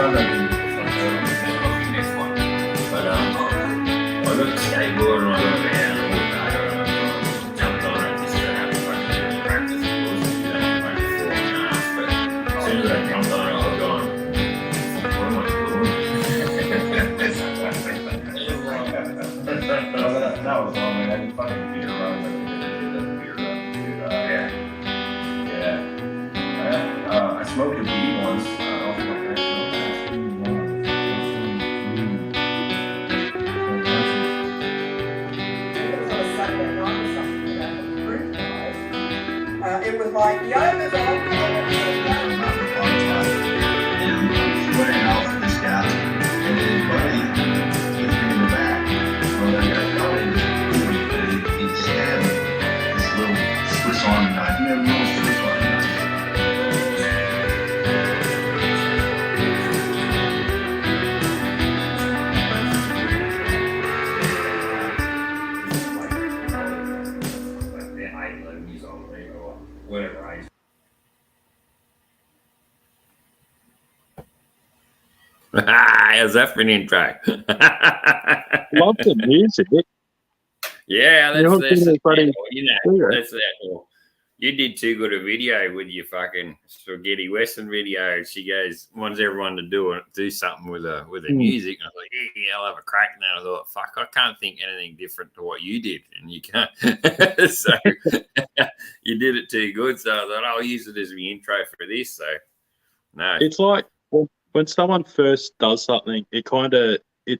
sometimes I do this one. But I got the skateboard and I got the hand and walked over and I jumped on it just to have a fucking practice. It wasn't before but as soon as I jumped on it, I was going, what am I doing? That was long, man. I did fucking beer runs. I smoked a weed once. It was like, yo, there's a whole went out for the scouts, and then his buddy was in the back. Well, I got caught he stabbed this little Swiss Army knife. You never know Swiss Army knife. Whatever age. How's that for an intro? Love the music. Yeah, that's that. You did too good a video with your fucking spaghetti western video. She goes, wants everyone to do something with the music. And I was like, yeah, I'll have a crack. And then I thought, fuck, I can't think anything different to what you did, and you can't. So you did it too good. So I thought I'll use it as my intro for this. So no, it's like when someone first does something, it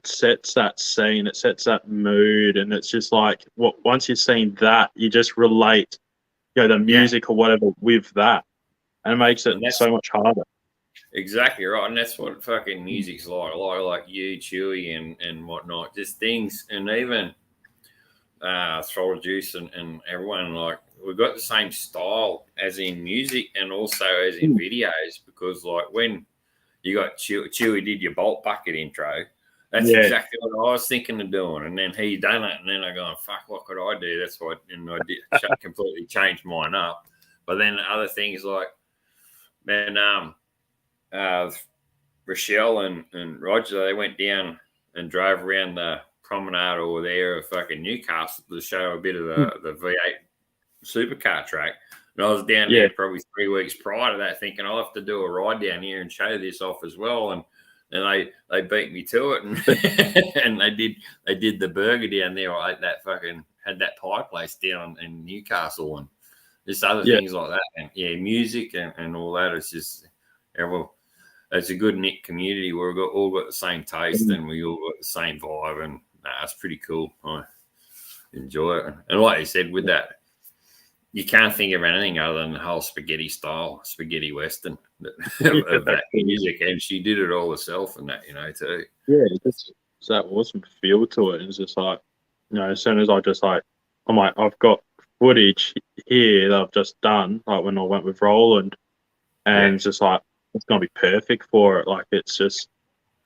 sets that scene, it sets that mood, and it's just like once you've seen that, you just relate, the music or whatever with that, and it makes it so much harder. Exactly right, and that's what fucking music's like. A lot of like you, Chewy, and whatnot, just things, and even Throttle Juice and everyone, like we've got the same style as in music and also as in videos, because like when you got Chewy did your Bolt Bucket intro. That's exactly what I was thinking of doing, and then he done it, and then I go, "Fuck, what could I do?" That's what, and I did completely change mine up. But then other things like, man, Rochelle and Roger, they went down and drove around the promenade over there of fucking Newcastle to show a bit of the V8 supercar track. And I was down there probably 3 weeks prior to that, thinking I'll have to do a ride down here and show this off as well. And they beat me to it, and they did the burger down there. I ate that had that pie place down in Newcastle, and just other things like that. And music and all that. It's just it's a good knit community where we've all got the same taste and we all got the same vibe, and it's pretty cool. I enjoy it. And like you said, with that, you can't think of anything other than the whole spaghetti western of that music, and she did it all herself and that, too. Yeah, it's that awesome feel to it. It's just like, as soon as I'm like, I've got footage here that I've just done, like when I went with Roland, and it's just like, it's going to be perfect for it. Like, it's just,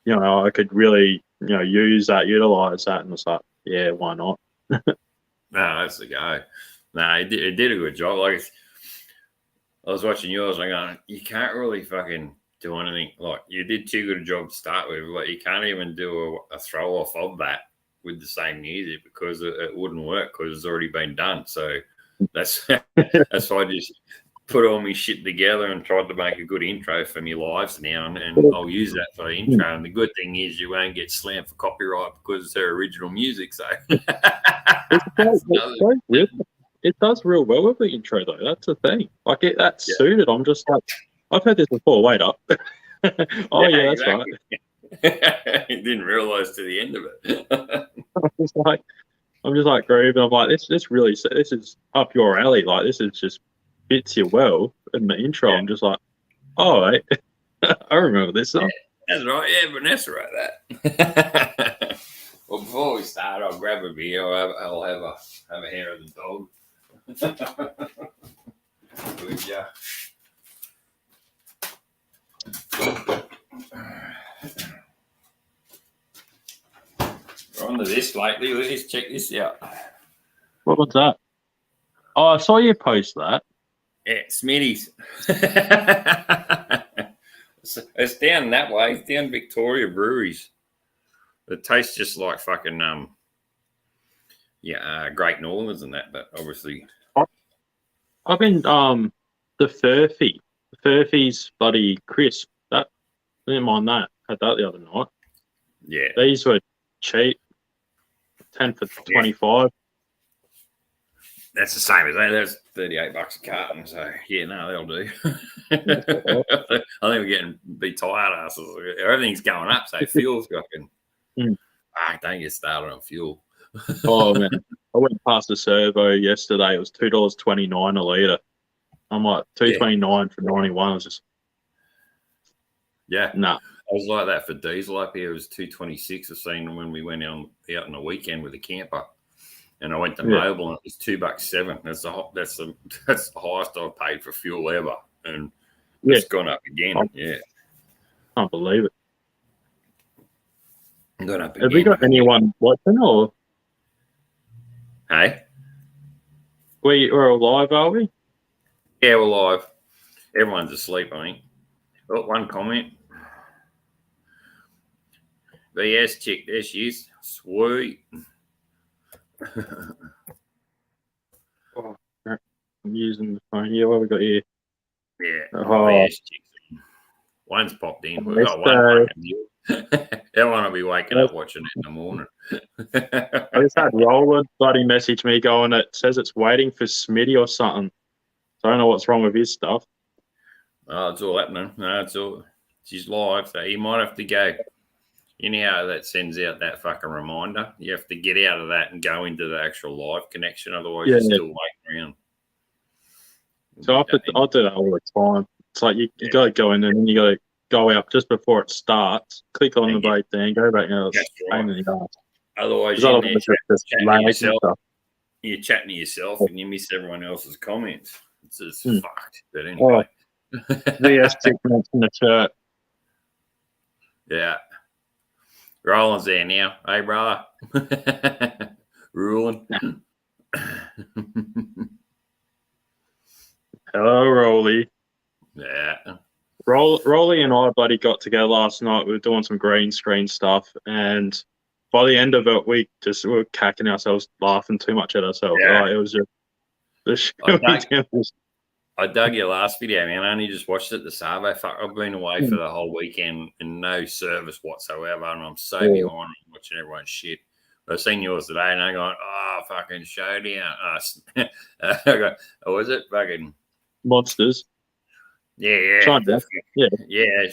I could really, utilize that, and it's like, yeah, why not? No, that's the guy. No, it did a good job. Like, I was watching yours, and I'm going, you can't really fucking do anything. Like, you did too good a job to start with. Like, you can't even do a throw off of that with the same music, because it wouldn't work, because it's already been done. So that's why I just put all my shit together and tried to make a good intro for my lives now, and I'll use that for the intro. And the good thing is you won't get slammed for copyright because it's their original music. So it does real well with the intro, though. That's the thing. Like, that's suited. I'm just like, I've heard this before. Wait up. That's exactly. Right. Didn't realise to the end of it. I'm just like grooving. I'm like, this is up your alley. Like, this is just fits you well in the intro. I'm just like, wait, I remember this song. That's right. Yeah, Vanessa wrote that. Well, before we start, I'll grab a beer. I'll have a hair of the dog. Good, yeah. We're on to this lately. Let's check this out. What was that? Oh, I saw you post that. Yeah, Smitty's. It's down that way. It's down Victoria Breweries. It tastes just like fucking Great Northerns and that, but obviously. I've been the Furphy's bloody crisp. That I didn't mind that. Had that the other night. Yeah. These were cheap. 10 for 25. That's the same as that. That's $38 a carton. So yeah, no, they'll do. I think we're getting be tired asses. Everything's going up, so fuel's fucking. Don't get started on fuel. Oh man, I went past the servo yesterday. It was $2.29 a litre. I'm like $2.29 for 91. I was just nah. I was like that for diesel up here. It was $2.26. I've seen when we went out on the weekend with a camper, and I went to Mobile and it was $2.07. That's the highest I've paid for fuel ever, and it's gone up again. Can't believe it. Gone up again. Have we got anyone watching or? Hey, we're live, are we? Yeah, we're live. Everyone's asleep, I think. Oh, one comment. VS chick, there she is. Sweet. Oh, I'm using the phone. Yeah, what we got here? Yeah. Oh. VS chick. One's popped in. We've got one fucking everyone will be waking up watching it in the morning. I just had Roland bloody message me going, it says it's waiting for Smitty or something. So I don't know what's wrong with his stuff. Oh, it's all happening. No, it's all. She's live, so you might have to go. You know how that sends out that fucking reminder? You have to get out of that and go into the actual live connection. Otherwise, you're still waiting around. So I do that all the time. It's like you got to go in and then you got to go out just before it starts, click on the break thing, go back out. Otherwise, you're chatting to yourself and you miss everyone else's comments. It's just fucked. But anyway. VS in the chat. Yeah. Roland's there now. Hey, brother. Ruling. Hello, Rolly. Yeah. Rolly and I bloody got together last night. We were doing some green screen stuff, and by the end of it, we were cacking ourselves, laughing too much at ourselves. Yeah. It was just I dug your last video, man. I only just watched it the Savo. I've been away for the whole weekend and no service whatsoever, and I'm so behind watching everyone's shit. But I've seen yours today, and I'm going, oh, fucking showdown. I go, oh, was it? Fucking Monsters. Yeah. Yeah, that's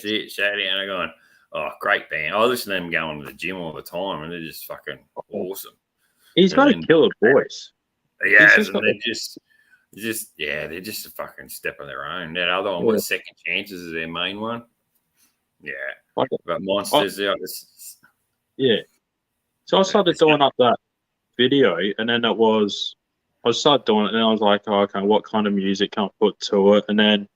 it. Showdown. I'm going, oh, great band. I listen to them going to the gym all the time, and they're just fucking awesome. He's got a killer voice. Yeah, they're just a fucking step on their own. That other one was Second Chances is their main one. Yeah. But Monsters, So I started doing up that video, and then I started doing it, and I was like, oh, okay, what kind of music can I put to it? And then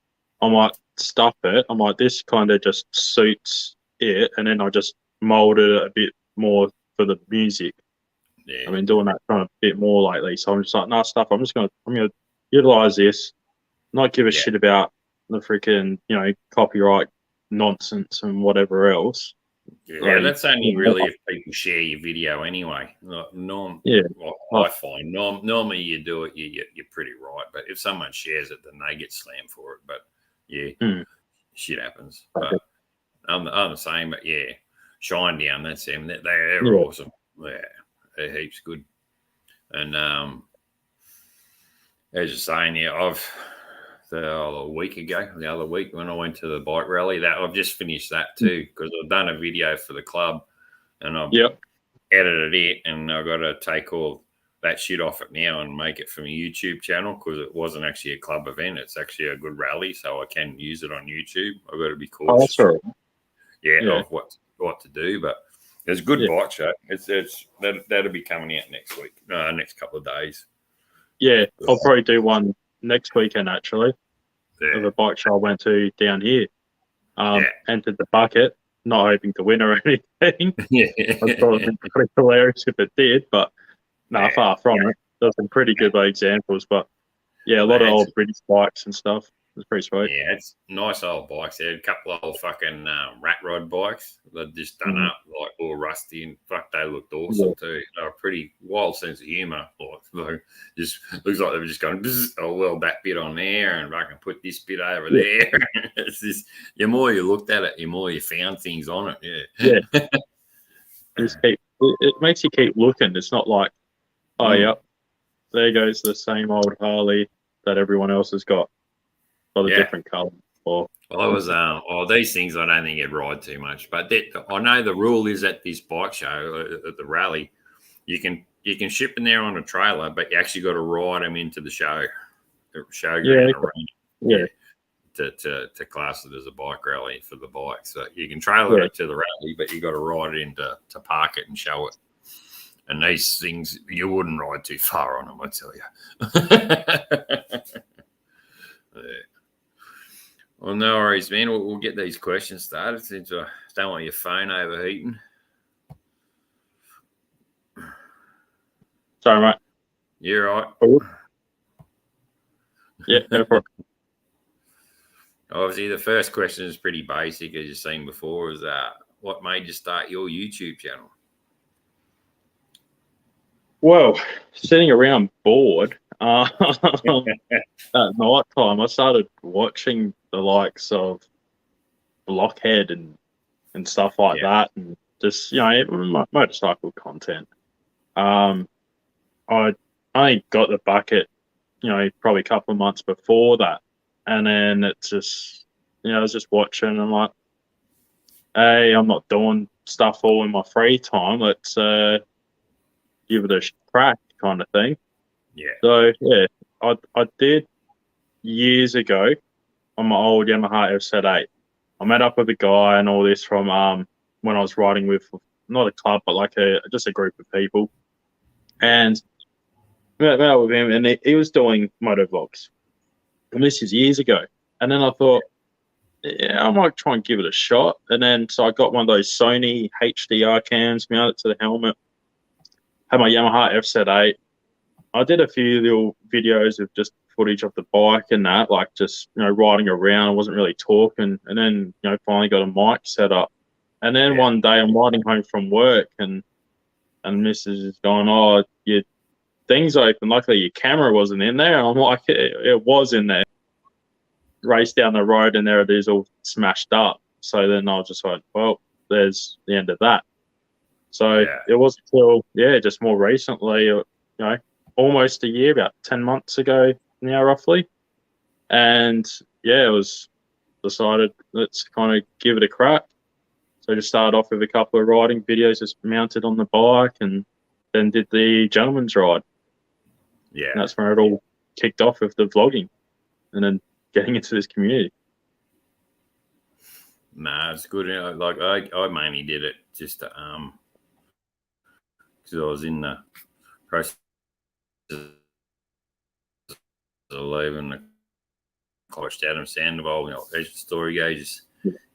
I might stuff it. I'm like, this kind of just suits it, and then I just molded it a bit more for the music. Yeah. I've been doing that kind of bit more lately, so I'm just like, nah, stuff. I'm gonna utilize this, not give a shit about the freaking copyright nonsense and whatever else. Yeah, that's only really if people share your video anyway. I find normally you do it, you're pretty right. But if someone shares it, then they get slammed for it. But shit happens. But I'm the same. But Shine Down, that's them. They're awesome. Yeah, they're heaps good. And as you're saying, the other week when I went to the bike rally, that I've just finished that too because I've done a video for the club and I've edited it, and I've got to take all that shit off it now and make it for my YouTube channel because it wasn't actually a club event. It's actually a good rally, so I can use it on YouTube. I've got to be cautious. Of what to do, but it's a good bike show. That'll be coming out next week, next couple of days. Yeah, I'll probably do one next weekend actually. Of a bike show I went to down here. Entered the BuckeT, not hoping to win or anything. I'd probably been pretty hilarious if it did, but far from it. There's some pretty good examples, but a lot of old British bikes and stuff. It's pretty sweet. Yeah, it's nice old bikes. They had a couple of old fucking rat rod bikes. They'd just done up, like all rusty, and fuck, they looked awesome too. They were pretty wild sense of humour. Like just looks like they were just going, oh well, that bit on there, and I can put this bit over there. It's just, the more you looked at it, the more you found things on it. Yeah. It makes you keep looking. It's not like, oh, yep, there goes the same old Harley that everyone else has got a different colour. Or I was these things I don't think you'd ride too much, but I know the rule is at this bike show at the rally, you can ship in there on a trailer, but you actually got to ride them into the showground arena. To class it as a bike rally for the bike. So you can trailer it to the rally, but you got to ride it in to park it and show it. And these things, you wouldn't ride too far on them, I tell you. Well, no worries, man. We'll get these questions started since I don't want your phone overheating. Sorry, mate. You're right. Yeah, no problem. Obviously, the first question is pretty basic, as you've seen before, is what made you start your YouTube channel? Well, sitting around bored at night time, I started watching the likes of Blockhead and stuff like that, and just, motorcycle content. I got the BuckeT, probably a couple of months before that. And then it's just, I was just watching and I'm like, hey, I'm not doing stuff all in my free time. Let's give it a crack kind of thing. Yeah. So, I did years ago on my old Yamaha FZ8. I met up with a guy and all this from when I was riding with, not a club, but like just a group of people. And met up with him, and he was doing moto vlogs. And this is years ago. And then I thought, I might try and give it a shot. And then, so I got one of those Sony HDR cams, mounted to the helmet, had my Yamaha FZ8. I did a few little videos of just footage of the bike and that, like just, riding around. I wasn't really talking. And then, finally got a mic set up. And then one day I'm riding home from work and Mrs. is going, oh, your thing's open. Luckily your camera wasn't in there. And I'm like, it was in there. Raced down the road and there it is, all smashed up. So then I was just like, well, there's the end of that. So it wasn't until, just more recently, almost a year, about 10 months ago now, roughly. And it was decided, let's kind of give it a crack. So I just started off with a couple of riding videos just mounted on the bike, and then did the gentleman's ride. Yeah. And that's where it all kicked off with the vlogging and then getting into this community. Nah, it's good. Like I mainly did it just to, because I was in the process of leaving the college, Adam Sandoval, as the story goes,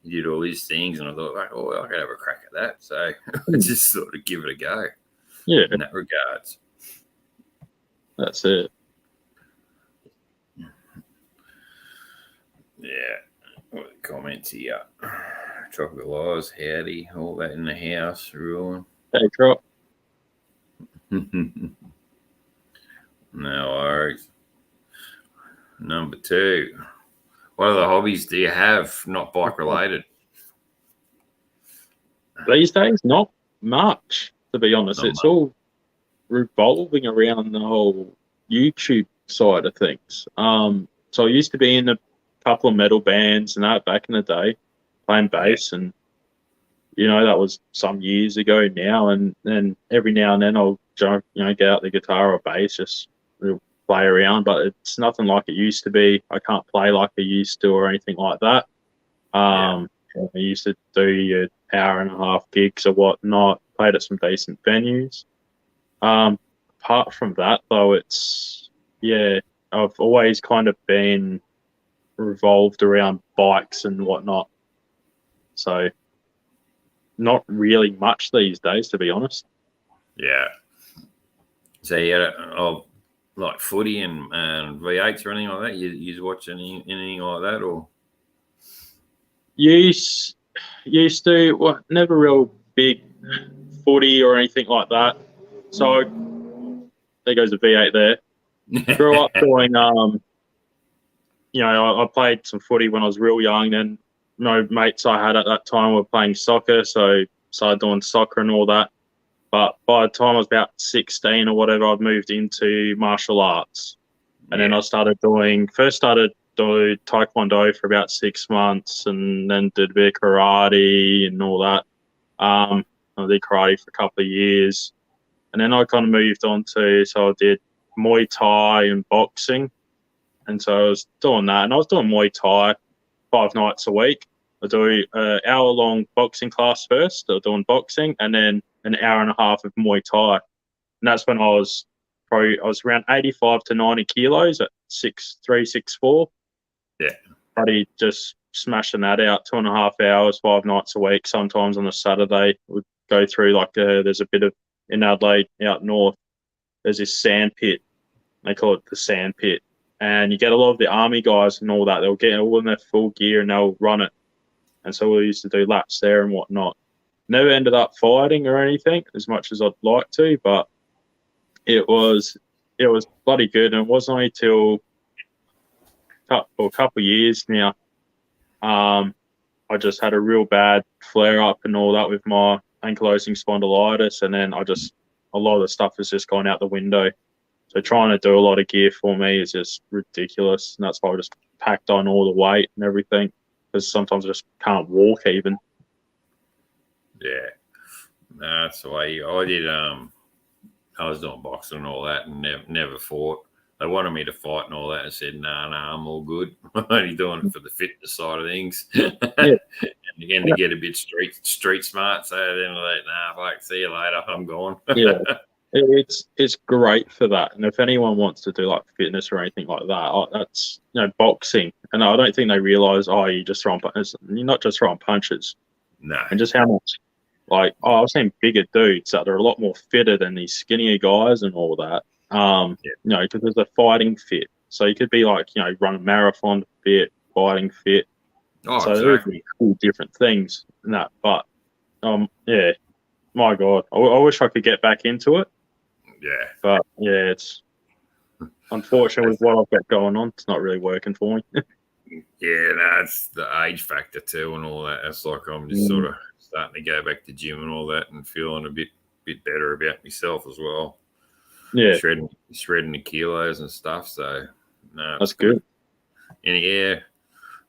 he did all these things, and I thought, like, oh, I could have a crack at that. So I just sort of give it a go. Yeah. In that regards. That's it. Yeah. What are the comments here? Chocolate Laws, howdy, all that in the house, ruling. Hey, Trop. No worries. Number 2. What other hobbies do you have, not bike related? These days, not much, to be honest. It's all revolving around the whole YouTube side of things. So I used to be in a couple of metal bands and that back in the day, playing bass, and that was some years ago now. And then every now and then I'll get out the guitar or bass, just play around, but it's nothing like it used to be. I can't play like I used to or anything like that. I used to do your hour and a half gigs or whatnot, played at some decent venues. Apart from that, though, it's, I've always kind of been revolved around bikes and whatnot. So not really much these days, to be honest. Yeah. So like footy and V8s or anything like that? You watch anything like that, or? Used to, well, never real big footy or anything like that. So there goes a V8 there. Grew up doing, I played some footy when I was real young, and no mates I had at that time were playing soccer, so started doing soccer and all that. But by the time I was about 16 or whatever, I'd moved into martial arts. And then I started doing taekwondo for about 6 months, and then did a bit of karate and all that. I did karate for a couple of years. And then I kind of moved on so I did Muay Thai and boxing. And so I was doing that. And I was doing Muay Thai 5 nights a week. I do an hour-long boxing class first. I was doing boxing, and then an hour and a half of Muay Thai. And that's when I was around 85 to 90 kilos at 6'3", 6'4". Yeah. Buddy just smashing that out 2.5 hours, 5 nights a week. Sometimes on a Saturday, we'd go through there's a bit of, in Adelaide out north, there's this sand pit. They call it the sand pit. And you get a lot of the army guys and all that. They'll get all in their full gear and they'll run it. And so we used to do laps there and whatnot. Never ended up fighting or anything as much as I'd like to, but it was bloody good. And it wasn't only till a couple of years now, I just had a real bad flare up and all that with my ankylosing spondylitis, and then a lot of the stuff has just gone out the window. So trying to do a lot of gear for me is just ridiculous, and that's why I just packed on all the weight and everything, because sometimes I just can't walk even. Yeah, that's the way I did. I was doing boxing and all that, and never fought. They wanted me to fight and all that. I said, no, I'm all good. I'm only doing it for the fitness side of things. Yeah. And again, to get a bit street smart. So then I'm like, nah, like, see you later. I'm gone. Yeah, it's great for that. And if anyone wants to do like fitness or anything like that, that's boxing. And I don't think they realise, you're just throwing punches. You're not just throwing punches. No. And just how much, I've seen bigger dudes that are a lot more fitter than these skinnier guys and all that. Because there's a fighting fit. So you could be run a marathon fit, fighting fit. Oh, so exactly. Two different things in that. But yeah, my God, I wish I could get back into it. Yeah. But yeah, it's unfortunate with what I've got going on. It's not really working for me. Yeah, that's the age factor too and all that. It's like I'm just sort of starting to go back to gym and all that and feeling a bit better about myself as well. Yeah. Shredding the kilos and stuff. So, no. That's good. And yeah,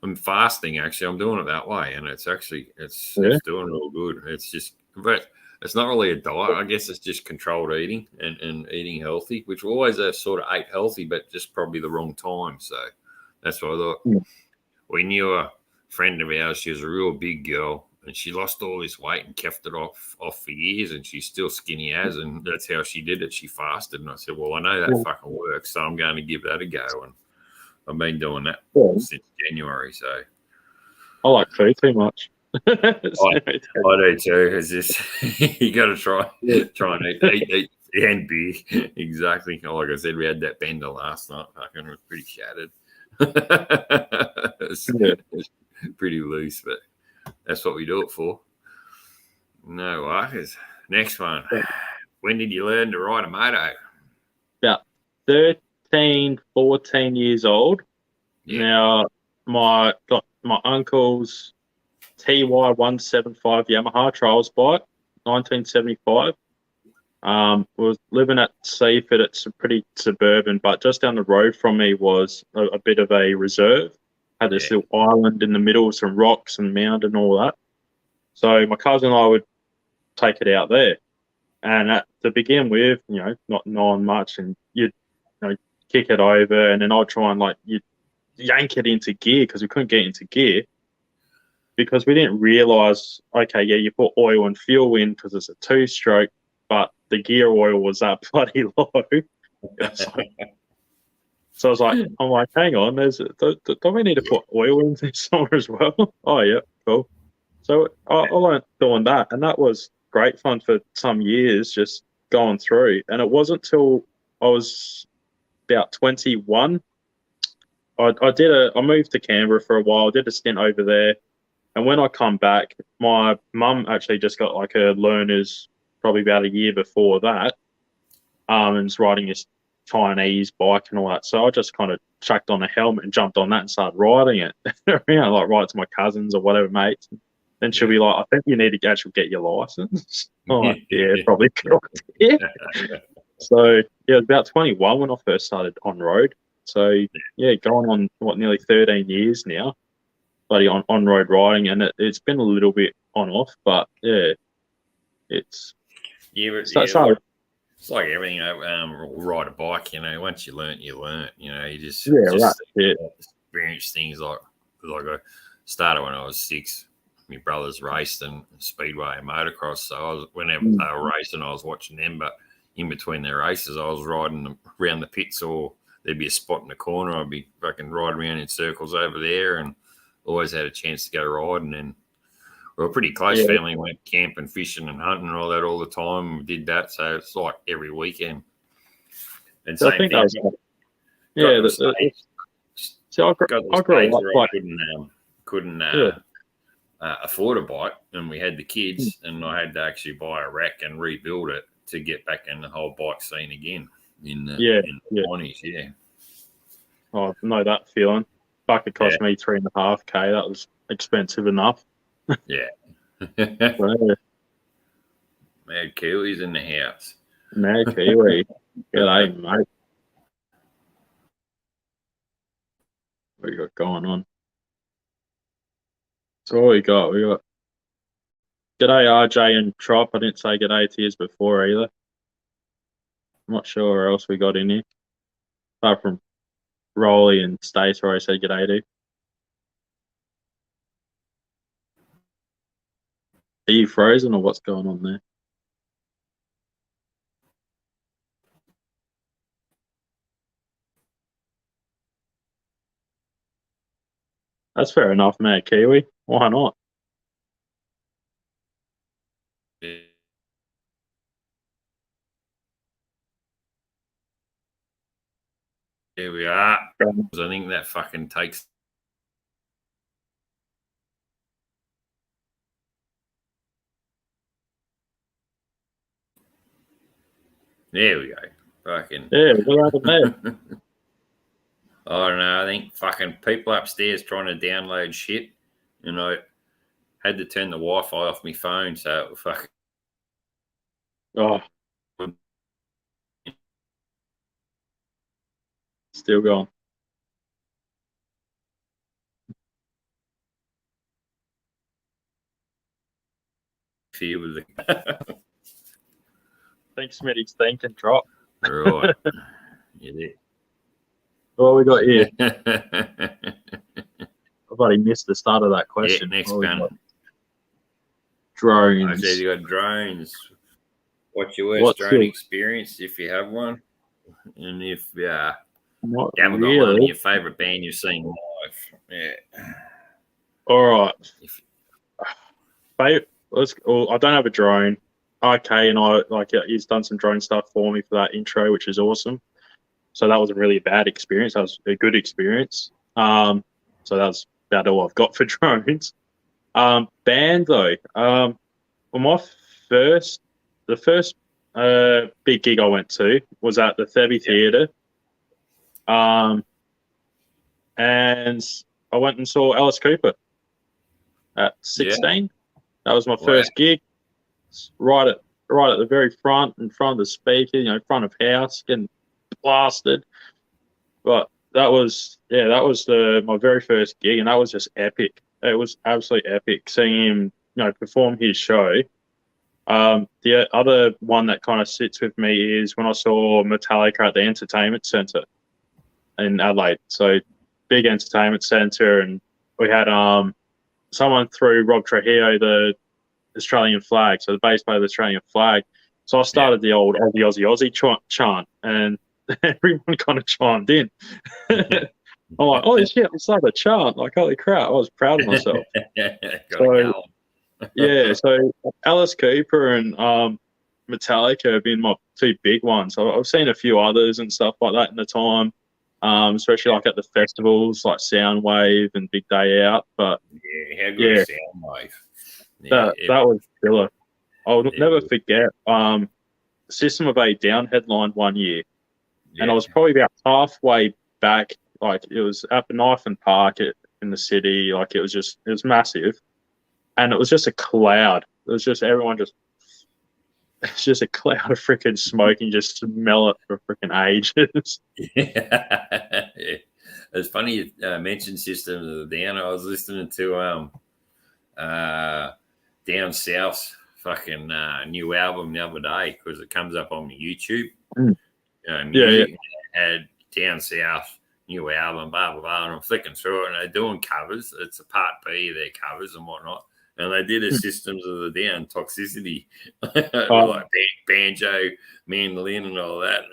I'm fasting actually. I'm doing it that way. And it's doing real good. But it's not really a diet. I guess it's just controlled eating and eating healthy, which we always have sort of ate healthy, but just probably the wrong time. So that's what I thought. Yeah. We knew a friend of ours. She was a real big girl, and she lost all this weight and kept it off for years, and she's still skinny as, and that's how she did it. She fasted, and I said, well, I know that fucking works, so I'm going to give that a go, and I've been doing that since January. So I like food too much. I do too. It's just you got to try and eat and beer. Exactly. Like I said, we had that bender last night. Fucking was pretty shattered. It's pretty loose, but that's what we do it for. No worries. Next one. When did you learn to ride a moto? About 13, 14 years old. Yeah. Now, my uncle's TY175 Yamaha trials bike, 1975. Was living at Seaford. It's a pretty suburban, but just down the road from me was a bit of a reserve. Had this little island in the middle with some rocks and mound and all that. So my cousin and I would take it out there. And to begin with, not knowing much, and you'd kick it over, and then I'd try and you'd yank it into gear because we couldn't get into gear because we didn't realise, you put oil and fuel in because it's a 2-stroke, but the gear oil was that bloody low. So I was like, hang on, don't we need to put oil in this somewhere as well? Oh, yeah, cool. So I learned doing that, and that was great fun for some years, just going through. And it wasn't till I was about 21. I moved to Canberra for a while, did a stint over there. And when I come back, my mum actually just got like a learner's probably about a year before that. And was riding this Chinese bike and all that. So I just kind of chucked on a helmet and jumped on that and started riding it. Like ride to my cousins or whatever, mates. Then she'll be like, I think you need to actually get your license. I'm like, yeah, probably good idea. So, yeah, it was about 21 when I first started on road. So, yeah, going on, nearly 13 years now, bloody on road riding. And it's been a little bit on off, but yeah, it's. It's like everything, ride a bike, once you learn. You just, experience things like I started when I was 6. My brothers raced in Speedway and motocross. So whenever they were racing, I was watching them. But in between their races, I was riding around the pits, or there'd be a spot in the corner. I'd be fucking riding around in circles over there, and always had a chance to go riding. And we were a pretty close family. We went camping, fishing, and hunting and all that all the time. We did that, so it's like every weekend. And same thing. So I grew up like couldn't afford a bike, and we had the kids, and I had to actually buy a rack and rebuild it to get back in the whole bike scene again in the 90s. Yeah. Oh, I know that feeling. BuckeT cost me $3.5K. That was expensive enough. Yeah. Mad Kiwi's in the house. Mad Kiwi. G'day, mate. What you got going on? So what we got? G'day, RJ and Trop. I didn't say g'day to you before either. I'm not sure where else we got in here. Apart from Rolly and Stace, where I said g'day to. Are you frozen or what's going on there? That's fair enough, Mad Kiwi. Why not? Here we are. I think that fucking takes. There we go. Fucking. Yeah, what happened there? I don't know. I think fucking people upstairs trying to download shit, and I had to turn the Wi-Fi off my phone, so it fucking. Oh. Still going. Fear with the. Thanks, Smitty's thinking, Drop. Right. Yeah. What we got here? I've already missed the start of that question. Yeah, next one. Drones. I said you got drones. What's your worst drone experience, if you have one? And if you haven't got one, your favourite band you've seen live. Yeah. All right. I don't have a drone. RK and I, he's done some drone stuff for me for that intro, which is awesome. So that wasn't really a bad experience. That was a good experience. So that's about all I've got for drones. Band though, well, the first big gig I went to was at the Thebby Theatre. And I went and saw Alice Cooper at 16. Yeah. That was my first gig. Right at the very front, in front of the speaker, front of house, getting blasted. But that was my very first gig, and that was just epic. It was absolutely epic seeing him, perform his show. The other one that kind of sits with me is when I saw Metallica at the Entertainment Centre in Adelaide. So big entertainment centre, and we had someone threw Rob Trujillo the Australian flag, so the bass player of the Australian flag. So I started the old Aussie chant, and everyone kind of chimed in. I'm like, oh shit, I started a chant. Like, holy crap, I was proud of myself. So Alice Cooper, and Metallica have been my two big ones. I've seen a few others and stuff like that in the time, especially like at the festivals like Soundwave and Big Day Out. But Yeah, how good yeah, is Soundwave? Yeah, that was killer. I'll Yeah. never forget. System of a Down headlined one year, and I yeah. was probably about halfway back. Like it was at the Knife and Park in the city. Like it was massive, and it was just a cloud. It was just everyone just. It's just a cloud of freaking smoke and just smell it for freaking ages. Yeah. It's funny you mentioned Systems of the Down. I was listening to Down South's fucking new album the other day because it comes up on YouTube. Music had Down South new album, blah blah blah, and I'm flicking through it, and they're doing covers. It's a part B of their covers and whatnot. And they did a Systems of the Down Toxicity, like banjo, mandolin, and all that.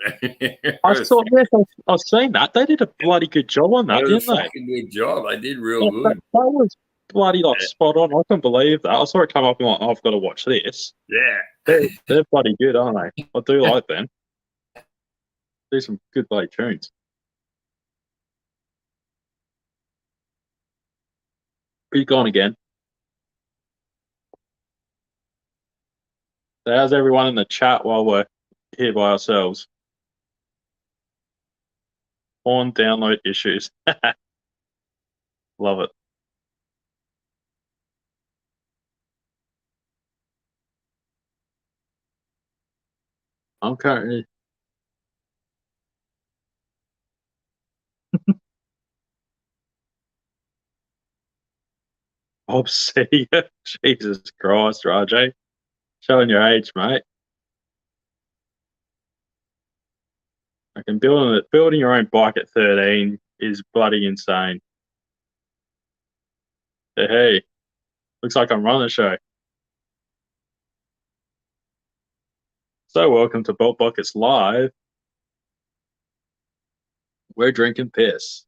I've seen that. They did a bloody good job on that, didn't they? Fucking good job. They did real good. That was bloody like spot on. I couldn't believe that. I saw it come up and like, I've got to watch this. Yeah, they're bloody good, aren't they? I do like them. Do some good bloody tunes. He's gone again. So how's everyone in the chat while we're here by ourselves? On download issues. Love it. I'm currently. Obscene. Jesus Christ, Rajay. Showing your age, mate. I can building your own bike at 13 is bloody insane. Hey, looks like I'm running the show. So welcome to BuckeT's Live. We're drinking piss.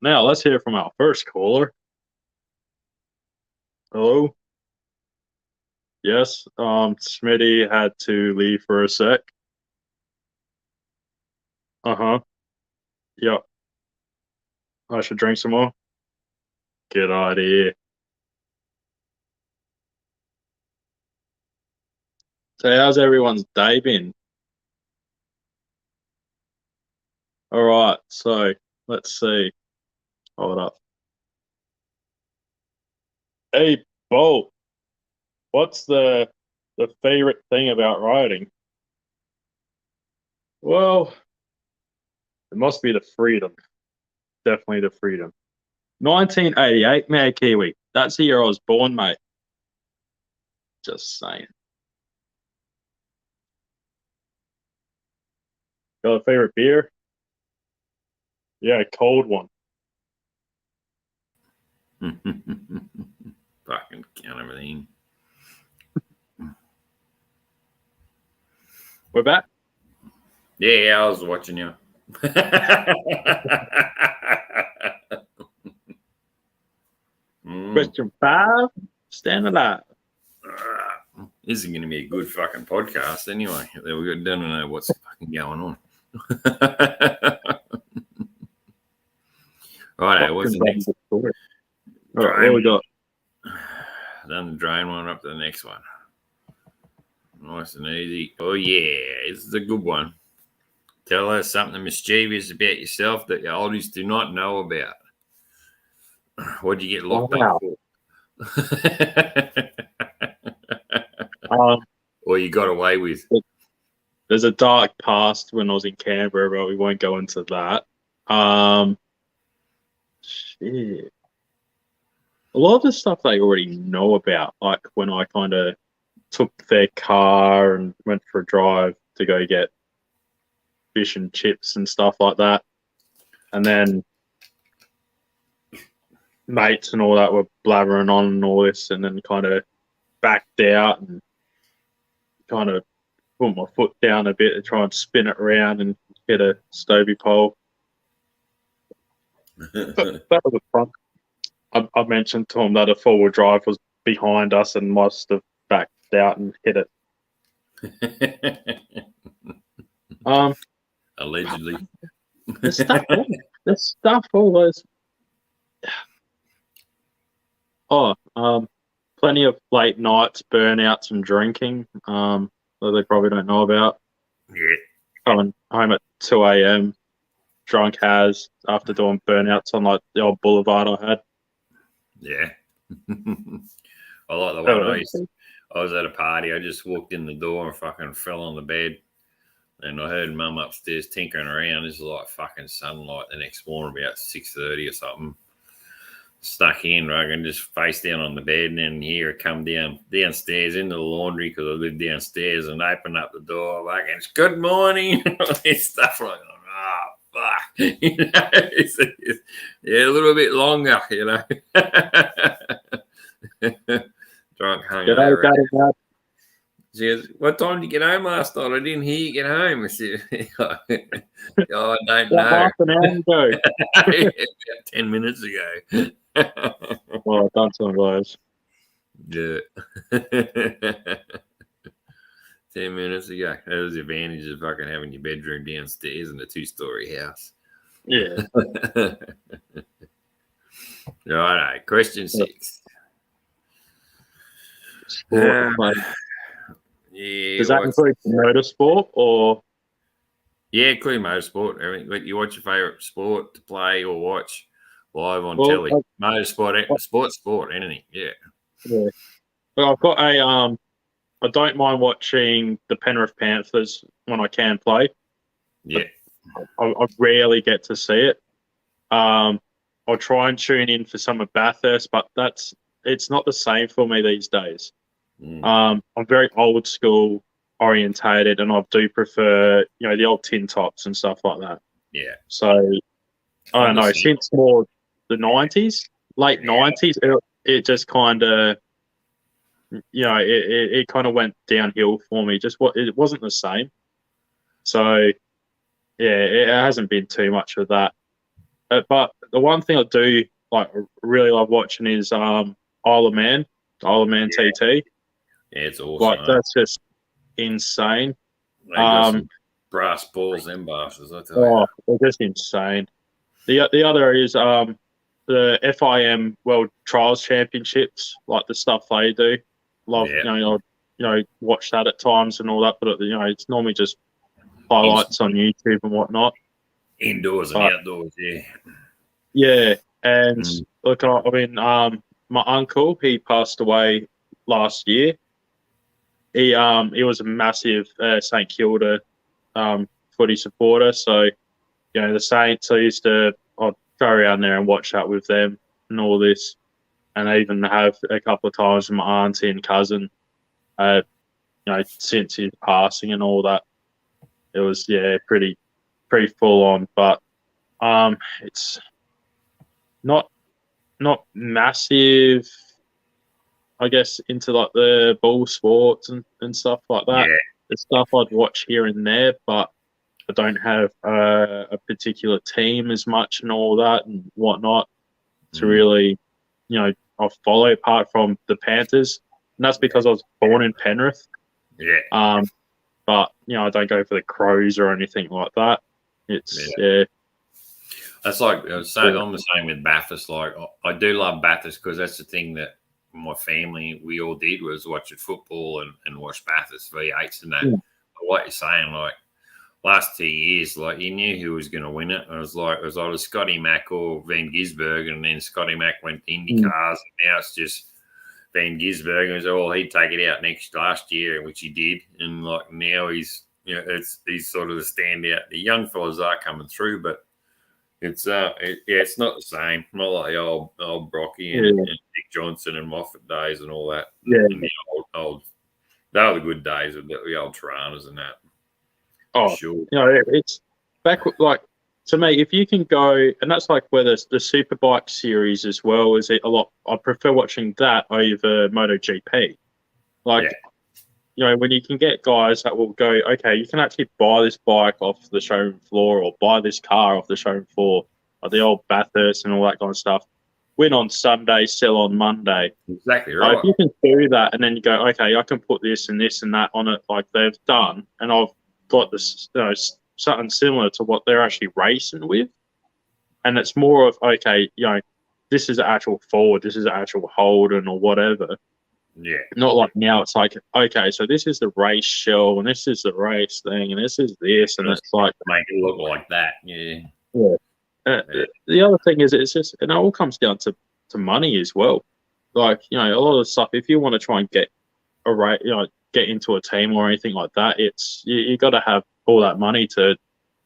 Now let's hear from our first caller. Hello. Yes, Smitty had to leave for a sec. Yep. I should drink some more. Good idea. So how's everyone's day been? All right, so let's see. Hold up. Hey, Bolt, what's the favorite thing about riding? Well, it must be the freedom. Definitely the freedom. 1988, Mad Kiwi. That's the year I was born, mate. Just saying. Got a favorite beer? Yeah, a cold one. Fucking count everything. We're back? Yeah, I was watching you. Question 5, stand alive. This is going to be a good fucking podcast anyway. We don't know what's fucking going on. Right, what's the next? All right, what we got? Then the drain one up to the next one. Nice and easy. Oh yeah, this is a good one. Tell us something mischievous about yourself that your oldies do not know about. What'd you get locked up for? Or you got away with? There's a dark past when I was in Canberra, but we won't go into that. Shit. A lot of the stuff they already know about, like when I kind of took their car and went for a drive to go get fish and chips and stuff like that. And then mates and all that were blabbering on and all this, and then kind of backed out and kind of put my foot down a bit to try and spin it around and get a stovey pole. That was a fun. I mentioned to him that a four-wheel drive was behind us and must have backed reached out and hit it. Allegedly. The stuff always. Plenty of late nights, burnouts, and drinking. That they probably don't know about. Yeah. Coming home at 2 a.m. drunk as after doing burnouts on like the old boulevard I had. Yeah. I like the one I was at a party. I just walked in the door and fucking fell on the bed. And I heard Mum upstairs tinkering around. This is like fucking sunlight the next morning, about 6:30 or something. Stuck in, right, and just face down on the bed, and then here I come downstairs into the laundry because I live downstairs, and open up the door, like, and it's good morning, and all this stuff like, oh fuck, you know, it's a little bit longer, you know. Drunk hungover. She goes, what time did you get home last night? I didn't hear you get home. I said, oh, I don't know. Half an hour ago. About 10 minutes ago. Well, I've done some of those. Yeah. 10 minutes ago. That was the advantage of fucking having your bedroom downstairs in a 2-story house. Yeah. Righto. Question 6. Yeah. Does that include motorsport or? Yeah, including motorsport. I mean, you watch your favourite sport to play or watch live on telly. Motorsport, sport, anything. Yeah. Yeah. Well, I've got I don't mind watching the Penrith Panthers when I can play. Yeah. I rarely get to see it. I'll try and tune in for some of Bathurst, but it's not the same for me these days. I'm very old school orientated, and I do prefer, the old tin tops and stuff like that. Yeah. So I don't know, since more the 90s, late 90s, it just kind of, it kind of went downhill for me. It wasn't the same. So yeah, it hasn't been too much of that. But the one thing I do really love watching is Isle of Man TT. Yeah, it's awesome. That's just insane. They got some brass balls and bastards, I tell you. Oh, they're just insane. The other is the FIM World Trials Championships, like the stuff they do. Love, watch that at times and all that, but it's normally just highlights on YouTube and whatnot. Indoors and outdoors, yeah. Yeah, and look, I mean, my uncle, he passed away last year. He was a massive St Kilda footy supporter, so the Saints. I'd go around there and watch that with them and all this, and I even have a couple of times with my auntie and cousin. Since his passing and all that, it was pretty full on, but it's not massive, I guess, into like the ball sports and stuff like that. Yeah. The stuff I'd watch here and there, but I don't have a particular team as much and all that and whatnot to really, I follow, apart from the Panthers. And that's because I was born in Penrith. Yeah. But, I don't go for the Crows or anything like that. It's, That's like, I'm the same with Bathurst. Like, I do love Bathurst because that's the thing that my family, we all did, was watching football and watch Bathurst V8s and that. Yeah. But what you're saying, like, last 2 years, like, you knew who was going to win it. It was either Scotty Mack or Van Gisbergen, and then Scotty Mack went to IndyCars, and now it's just Van Gisbergen. And so, he'd take it out last year, which he did. And, like, now he's sort of the standout. The young fellas are coming through, but it's it's not the same. Not like the old Brocky and Dick Johnson and Moffat days and all that. Yeah. And the old they were the good days of the old Taranas and that. Oh, sure. It's back, like, to me, if you can go, and that's like where the Superbike series as well is a lot. I prefer watching that over MotoGP. Like, when you can get guys that will go, okay, you can actually buy this bike off the showroom floor or buy this car off the showroom floor, like the old Bathurst and all that kind of stuff, win on Sunday, sell on Monday. Exactly Like, right. if you can do that, and then you go, okay, I can put this and this and that on it, like they've done, and I've got this, something similar to what they're actually racing with, and it's more of, okay, this is an actual Ford, this is an actual Holden or whatever. Yeah. Not like now. It's like, okay, so this is the race shell, and this is the race thing, and this is this, and it's like make it look like that. Yeah. Yeah. The other thing is, it's just, and it all comes down to money as well. Like, a lot of the stuff, if you want to try and get get into a team or anything like that, it's you got to have all that money to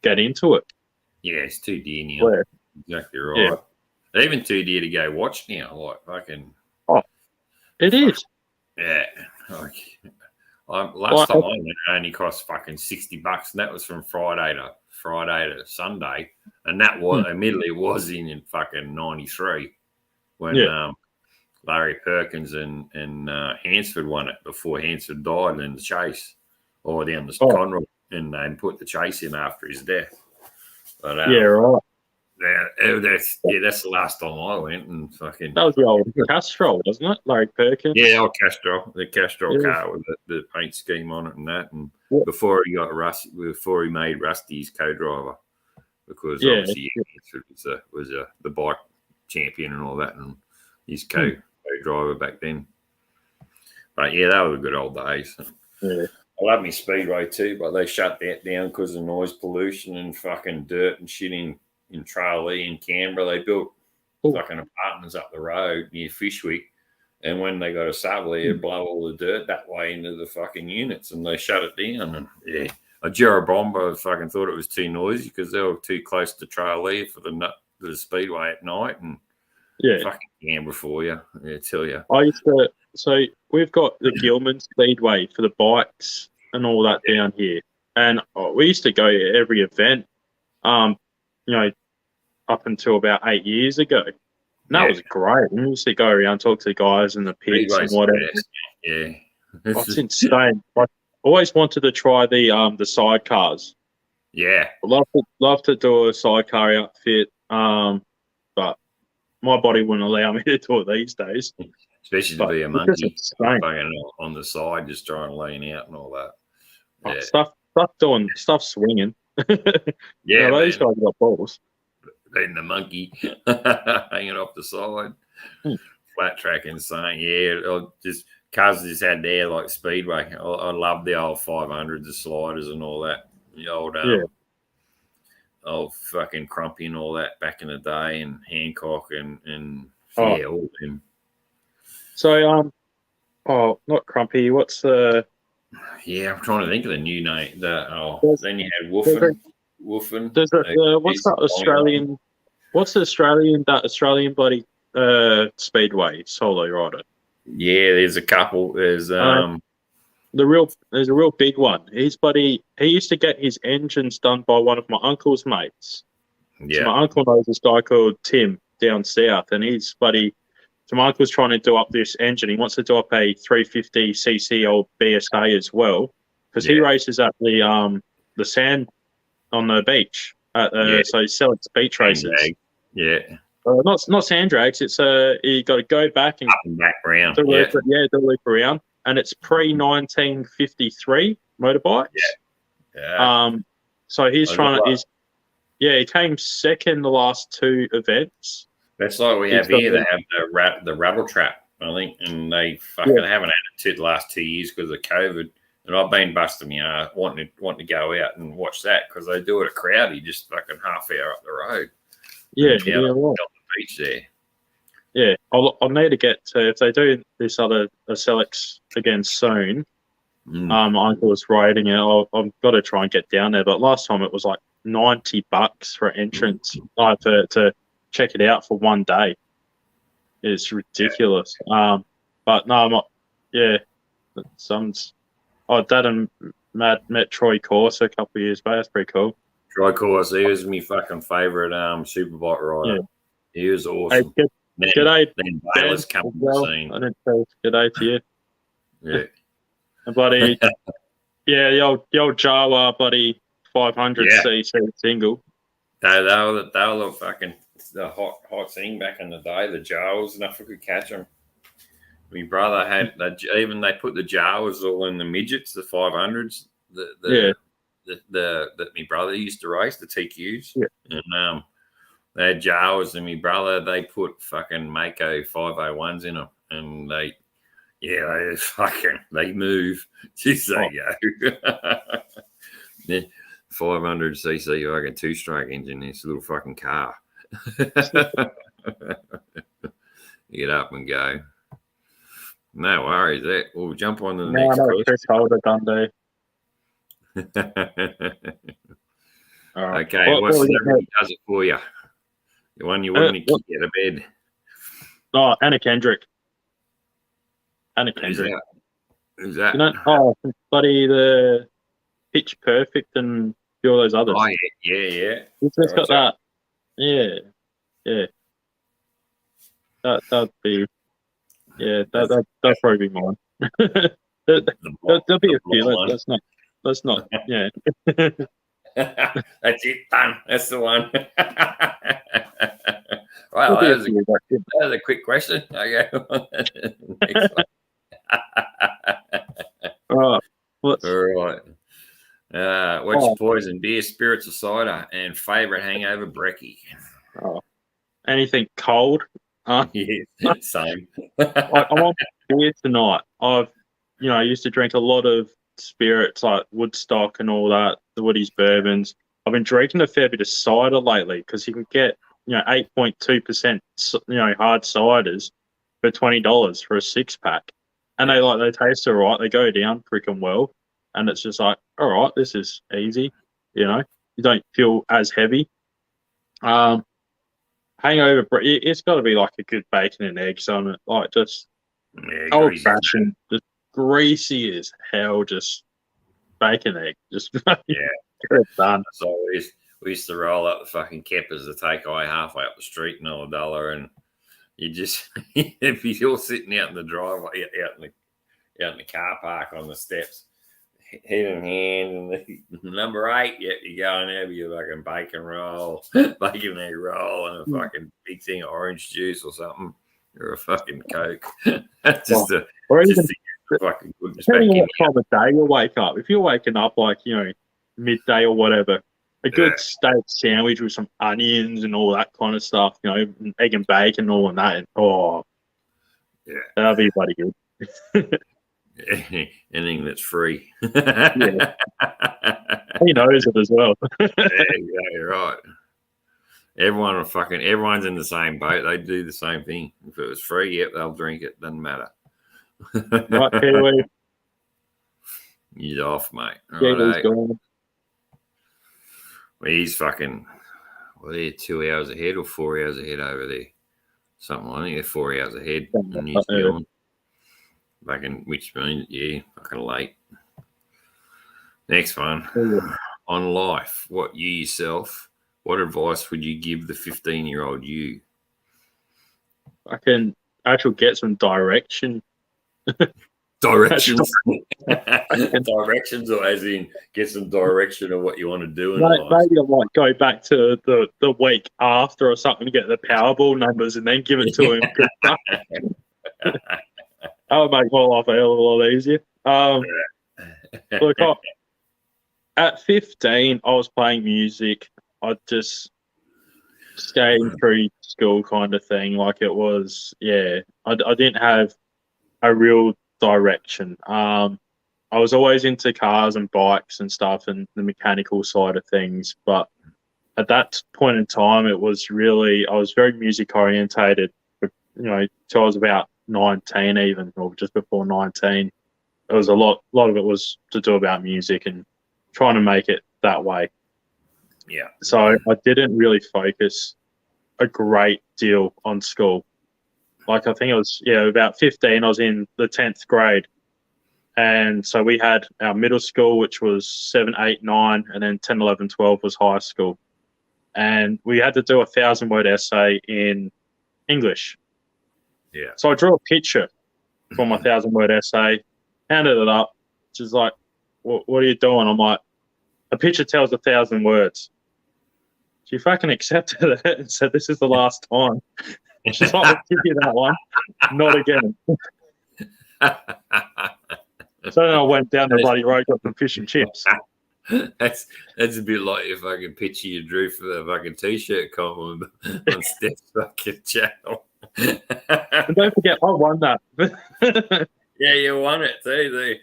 get into it. Yeah, it's too dear now. Where, exactly right. Yeah. Even too dear to go watch now. Like fucking. Oh, it is. Yeah. Like, last time I went, it only cost fucking $60, and that was from Friday to Sunday, and that was admittedly was in fucking '93 when Larry Perkins and Hansford won it before Hansford died in the chase, or down the Conroy, and they put the chase in after his death. But right. That's the last time I went, and fucking that was the old Castrol, wasn't it? Larry Perkins. Yeah, old Castrol, the Castrol car with the paint scheme on it and that, and before he made Rusty his co-driver, because obviously he was the bike champion and all that, and his co-driver back then. But yeah, that was the good old days. Yeah. I love me Speedway too, but they shut that down because of noise pollution and fucking dirt and shit in Tralee in Canberra. They built fucking apartments up the road near Fishwick, and when they got a shovel, they'd blow all the dirt that way into the fucking units, and they shut it down. And a Jerabomba fucking thought it was too noisy because they were too close to Tralee for the Speedway at night, and fucking Canberra for you. Yeah, tell you. I used to. So we've got the Gilman Speedway for the bikes and all that down here, and we used to go to every event. Up until about 8 years ago. And that was great. We used to go around, talk to the guys in the pits and whatever. Yeah. It's insane. I always wanted to try the sidecars. Yeah. Love to do a sidecar outfit, but my body wouldn't allow me to do it these days. Especially to be a monkey on the side, just trying to lean out and all that. Yeah. Stuff swinging. Yeah, those guys got balls. Being the monkey hanging off the side, flat track insane. Yeah, just cars just had there like Speedway. I love the old 500s, the sliders and all that. The old old fucking Crumpy and all that back in the day, and Hancock and all of them. So not Crumpy. What's the? Yeah, I'm trying to think of the new name. Then you had Woofin. What's that Australian? What's the Australian bloody Speedway solo rider? Yeah, there's a couple. There's there's a real big one. He used to get his engines done by one of my uncle's mates. Yeah, so my uncle knows this guy called Tim down south, and so my uncle's trying to do up this engine. He wants to do up a 350cc old BSA as well, because he races at the sand on the beach. So he's selling beach races. Yeah. Not sand drags. It's you got to go back and up and back round. Do a loop around, and it's pre-1953 motorbikes. Yeah. So he's he came second the last two events. That's like we have here. They have the Rabble Trap, I think, and they fucking haven't had it the last 2 years because of COVID. And I've been busting my ass wanting to go out and watch that because they do it at Crowdy, just fucking half hour up the road. Yeah, on the beach there. Yeah, I'll need to get to, if they do this other Select again soon. My uncle was riding it. I've got to try and get down there. But last time it was like $90 for entrance to check it out for one day. It's ridiculous. But no, I'm not. Yeah, Dad and Matt met Troy Corse a couple of years back. That's pretty cool. Troy Corse, he was my fucking favourite superbike rider. Yeah. He was awesome. Hey, g'day, then Baylor's come on the scene. I didn't say g'day to you. Yeah. And buddy, the old Jawa buddy 500cc single. They were the fucking the hot thing back in the day, the Jaws, nothing could catch them. My brother had they put the Jaws all in the midgets, the 500s, that my brother used to race, the TQs, and they had Jaws, and my brother they put fucking Mako 501s in them, and they move, just they go. Yeah, 500cc fucking 2-stroke engine, this little fucking car. Get up and go. No worries. We'll jump on to the next question. Chris Holder, Dundee. Okay, what's the number he does it for you? The one you wouldn't kick out of bed. Oh, Anna Kendrick. Anna Kendrick. Who's that? You know, buddy, the Pitch Perfect and all those others. Oh, yeah. He's just got that. Yeah. That'd be. Yeah, that'd probably be mine. There'll be a few. That's not. Yeah. That's it, done. That's the one. Wow, that was a quick question. Okay. Next one. All right. What's your poison? Beer, spirits, or cider? And favourite hangover brekkie? Anything cold? Yeah, same. I'm on beer tonight. I used to drink a lot of spirits like Woodstock and all that, the Woody's bourbons. I've been drinking a fair bit of cider lately because you can get 8.2% hard ciders for $20 for a 6-pack, and they taste alright. They go down freaking well, and it's just like, all right, this is easy. You don't feel as heavy. Hangover, it's got to be like a good bacon and eggs on it, like just old fashioned, just greasy as hell, just bacon egg, just get it done. So we used to roll up the fucking Keppers, the takeaway halfway up the street, and $1, and you just if you're sitting out in the driveway, out in the car park on the steps, head in hand, and the number 8, you go in there with your fucking bacon egg roll, and a fucking big thing of orange juice or something, or a fucking Coke. Just fucking good. Depending on what time of day you wake up. If you're waking up like midday or whatever, a good steak sandwich with some onions and all that kind of stuff, egg and bacon and all of that. That'll be bloody good. Anything that's free. He knows it as well. Exactly right. Everyone's in the same boat. They do the same thing. If it was free, they'll drink it. Doesn't matter. Right, Kiwi. He's off, mate. Kiwi's gone. Well, he's fucking. Well, they're 2 hours ahead or 4 hours ahead over there. Something. I think they're 4 hours ahead in New Zealand. Which means, fucking late. Next one. On life, what advice would you give the 15-year-old you? I can actually get some direction. Directions? Directions, or as in get some direction of what you want to do in life? Maybe I might go back to the week after or something, get the Powerball numbers and then give it to him. That would make my life a hell of a lot easier. Look, at 15, I was playing music. I just skating through school kind of thing. Like it was, I didn't have a real direction. I was always into cars and bikes and stuff and the mechanical side of things. But at that point in time, it was really, I was very music orientated, till I was about 19 even, or just before 19. It was a lot of it was to do about music and trying to make it that way. Yeah. So I didn't really focus a great deal on school. Like I think it was, about 15, I was in the 10th grade. And so we had our middle school, which was 7, 8, 9, and then 10, 11, 12 was high school. And we had to do a 1,000-word essay in English. Yeah. So I drew a picture for my 1,000-word essay, handed it up. She's like, what are you doing? I'm like, a picture tells 1,000 words. she fucking accepted it and said, "This is the last time." She's like, "I'll give you that one, not again." So then I went down the bloody road, got some fish and chips. That's a bit like your fucking picture you drew for the fucking t-shirt column on Steph's fucking channel. And don't forget, I won that. Yeah, you won it too.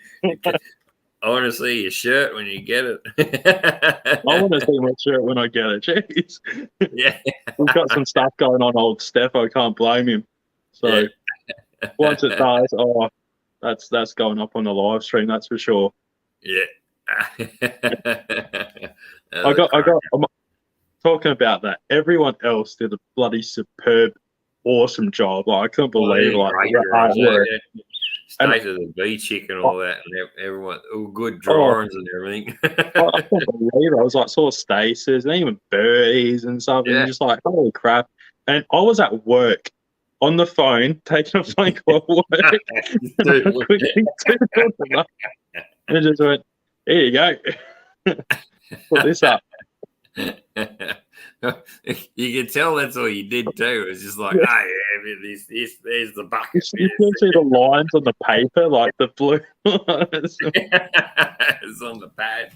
I want to see your shirt when you get it. I want to see my shirt when I get it. Jeez. Yeah. We've got some stuff going on, old Steph. I can't blame him. So once it does, that's going up on the live stream, that's for sure. Yeah. I'm talking about that. Everyone else did a bloody superb, awesome job. Like, I couldn't believe State of the beach and all that, and everyone, all good drawings and everything. I couldn't believe it. I was like, saw Staces and even birdies and stuff, and just like, holy crap. And I was at work on the phone, taking a phone call at work. And I just went, here you go. Put this up. You can tell that's all you did too. It's just like, there's the bucket. You can see the lines on the paper, like the blue. It's on the pad.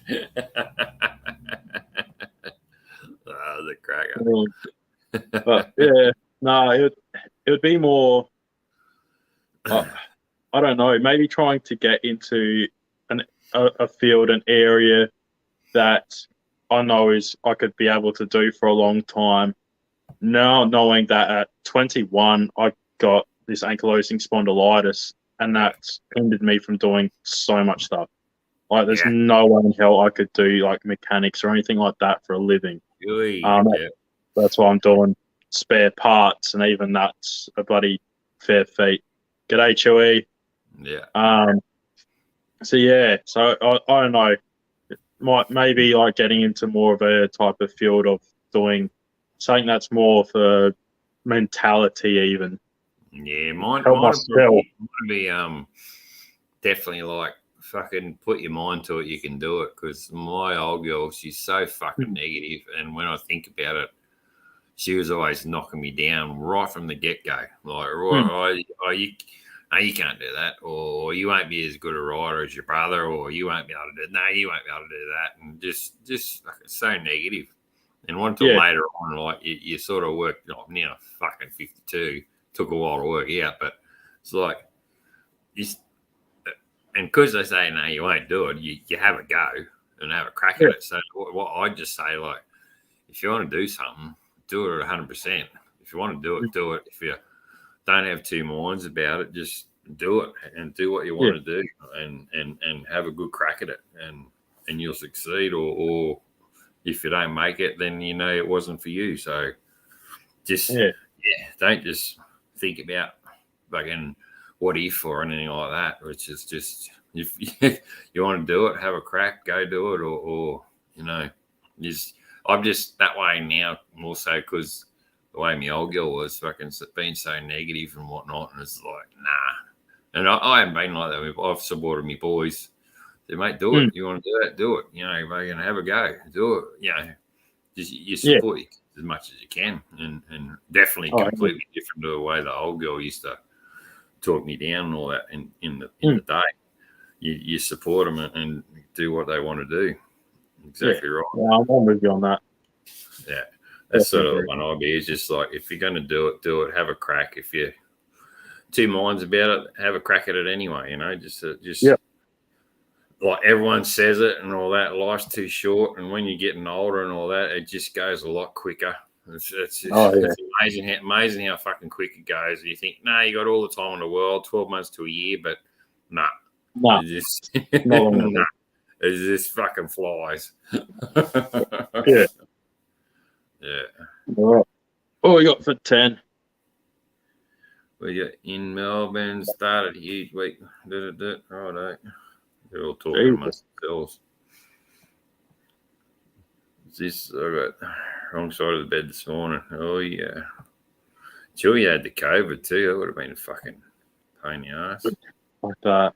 The cracker. But yeah, no, it would be more. I don't know. Maybe trying to get into a field, an area that I know I could be able to do for a long time. Now knowing that at 21 I got this ankylosing spondylitis, and that's hindered me from doing so much stuff. Like, there's no way in hell I could do like mechanics or anything like that for a living. That's why I'm doing spare parts, and even that's a bloody fair feat. G'day, Chewy. Yeah. So yeah, so I don't know. Maybe like getting into more of a type of field of doing something that's more for mentality, even. Yeah, mine be definitely like fucking put your mind to it. You can do it, because my old girl, she's so fucking negative, and when I think about it, she was always knocking me down right from the get go. Like, you can't do that, or you won't be as good a rider as your brother, or you won't be able to do. No, you won't be able to do that, and just so negative. And one till later on, like you sort of worked. Now fucking 52, took a while to work out, but it's like and because they say no, you won't do it. You have a go and have a crack at it. So what I just say, like, if you want to do something, do it 100%. If you want to do it, do it. If you don't have two minds about it, just do it and do what you want to do, and have a good crack at it, and you'll succeed. Or if you don't make it, then you know it wasn't for you. So just don't just think about fucking what if or anything like that. Which is just, if you want to do it, have a crack, go do it, or I'm just that way now more so because the way my old girl was fucking being so negative and whatnot, and it's like, nah. And I haven't been like that. I've supported my boys. They mate, do it. You want to do that? Do it. We're going to have a go. Do it. Just you support you as much as you can, and definitely completely different to the way the old girl used to talk me down and all that. In the day, you support them and do what they want to do. Exactly right. Yeah, I'm with you on that. Yeah. That's sort of the one idea. Is just like, if you're going to do it, have a crack. If you're two minds about it, have a crack at it anyway. Just like everyone says it and all that. Life's too short, and when you're getting older and all that, it just goes a lot quicker. It's amazing how fucking quick it goes. You think, you got all the time in the world, 12 months to a year, but it just fucking flies. Yeah. All right. What we got for 10? We got in Melbourne, started a huge week. Righto. They're all talking amongst themselves. I got wrong side of the bed this morning. Oh, yeah. Chewy had the COVID too. That would have been a fucking pain in the ass. Like that.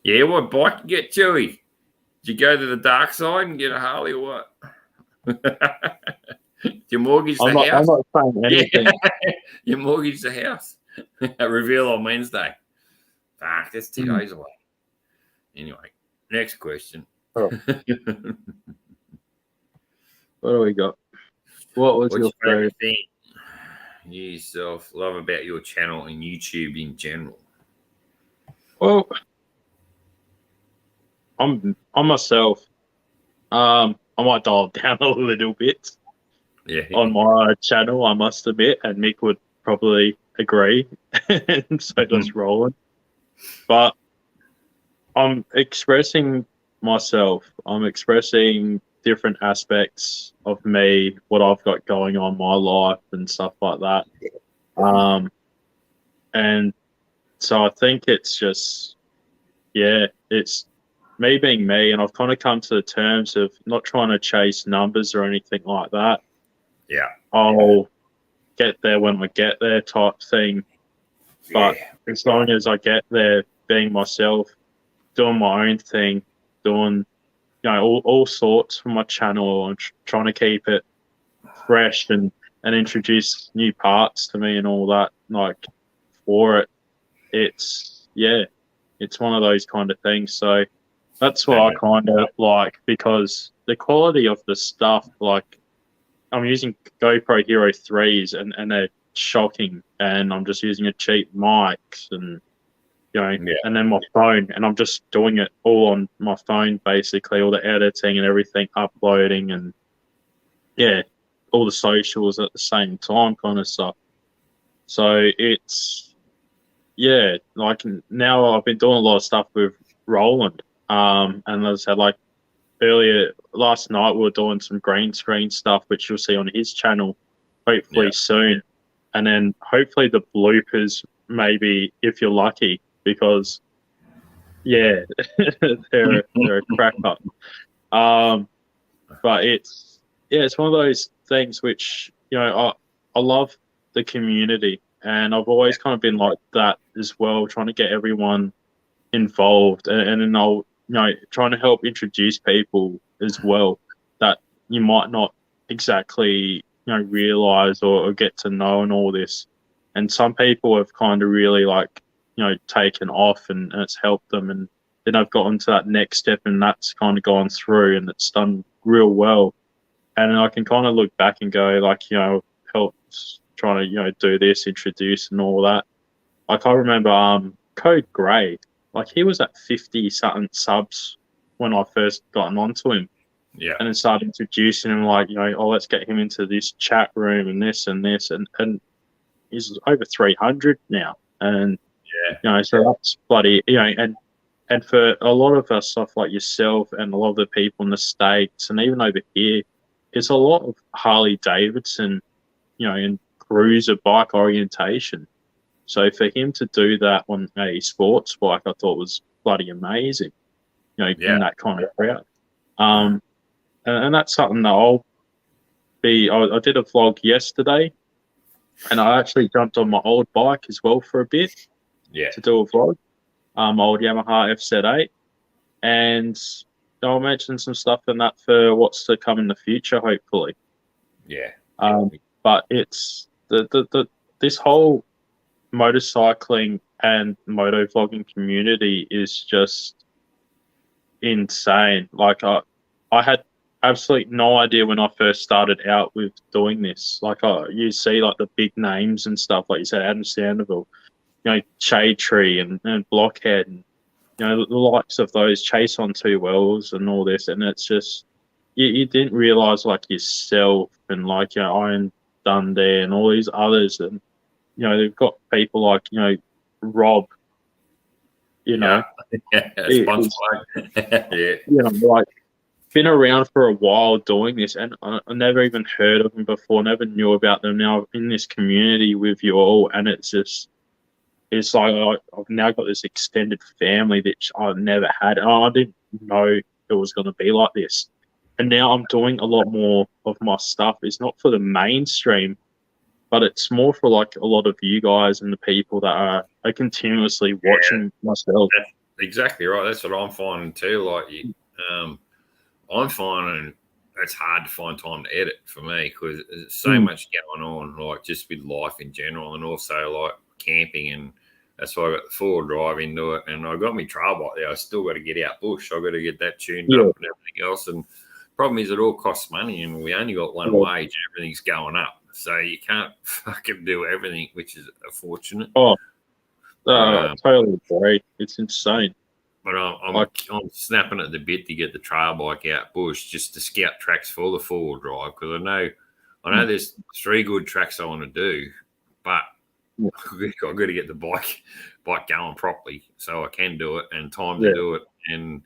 Yeah, what bike you get, Chewy? Did you go to the dark side and get a Harley or what? You mortgage the I'm house? not saying anything. Yeah. You mortgage the house. Reveal on Wednesday. Fuck, that's 2 days away. Anyway, next question. Oh. What do we got? What was What's your favorite favorite? thing you yourself love about your channel and YouTube in general? Well, I'm myself. I might dial down a little bit Yeah. on my channel, I must admit, and Mick would probably agree. And so just rolling. But I'm expressing myself. I'm expressing different aspects of me, what I've got going on in my life and stuff like that. And so I think it's just, yeah, it's me being me, and I've kind of come to the terms of not trying to chase numbers or anything like that. Yeah. I'll get there when I get there type thing. But as long as I get there being myself, doing my own thing, doing, you know, all sorts for my channel, and trying to keep it fresh and introduce new parts to me and all that, like, for it. It's, yeah, it's one of those kind of things. So that's what I kind of like, because the quality of the stuff, like, I'm using GoPro Hero 3s and they're shocking, and I'm just using a cheap mics and, you know, and then my phone, and I'm just doing it all on my phone, basically, all the editing and everything, uploading, and yeah, all the socials at the same time kind of stuff. So it's, yeah, like, now I've been doing a lot of stuff with Roland. And as I said, like, earlier last night, we were doing some green screen stuff, which you'll see on his channel hopefully soon. And then hopefully the bloopers, maybe, if you're lucky, because yeah, they're a cracker. But it's, yeah, it's one of those things which, you know, I love the community, and I've always kind of been like that as well, trying to get everyone involved, and then I'll, you know, trying to help introduce people as well that you might not exactly, you know, realize or get to know and all this. And some people have kind of really, like, you know, taken off, and it's helped them, and then I've gotten to that next step, and that's kind of gone through, and it's done real well. And I can kind of look back and go, like, you know, helped trying to, you know, do this, introduce and all that. Like, I remember Code Grey, like, he was at 50 something subs when I first gotten onto him. Yeah. And then started introducing him, like, you know, oh, let's get him into this chat room and this and this, and he's over 300 now. And you know, so that's bloody, you know, and for a lot of us, stuff like yourself and a lot of the people in the States and even over here, it's a lot of Harley Davidson, you know, and cruiser bike orientation. So for him to do that on a sports bike, I thought was bloody amazing, you know, in that kind of crowd. And that's something that I did a vlog yesterday, and I actually jumped on my old bike as well for a bit to do a vlog, old Yamaha FZ8, and I'll mention some stuff in that for what's to come in the future, hopefully. Yeah. But it's this whole motorcycling and moto vlogging community is just insane. Like, I had absolutely no idea when I first started out with doing this. Like, you see, like, the big names and stuff, like you said, Adam Sandoval, you know, Shade Tree and Blockhead, and, you know, the likes of those, Chase on Two Wells and all this. And it's just, you didn't realize, like, yourself and, like, you know, Iron Dundee and all these others. And, you know, they've got people like, you know, Rob, you know. Yeah. You know, like, been around for a while doing this, and I never even heard of them before, never knew about them. Now in this community with you all, and it's just, it's like I've now got this extended family that I've never had. I didn't know it was going to be like this. And now I'm doing a lot more of my stuff. It's not for the mainstream, but it's more for, like, a lot of you guys and the people that are continuously watching myself. That's exactly right. That's what I'm finding too. Like, I'm finding it's hard to find time to edit for me because there's so much going on, like just with life in general, and also like camping, and that's why I got the 4-wheel drive into it, and I got my trail bike there. I still got to get out bush. I got to get that tuned up and everything else. And problem is, it all costs money, and we only got one wage. And everything's going up, so you can't fucking do everything, which is unfortunate. Totally agree. It's insane. But I'm snapping at the bit to get the trail bike out bush just to scout tracks for the 4-wheel drive, because I know there's 3 good tracks I want to do, but I've got to get the bike going properly so I can do it and time to do it, and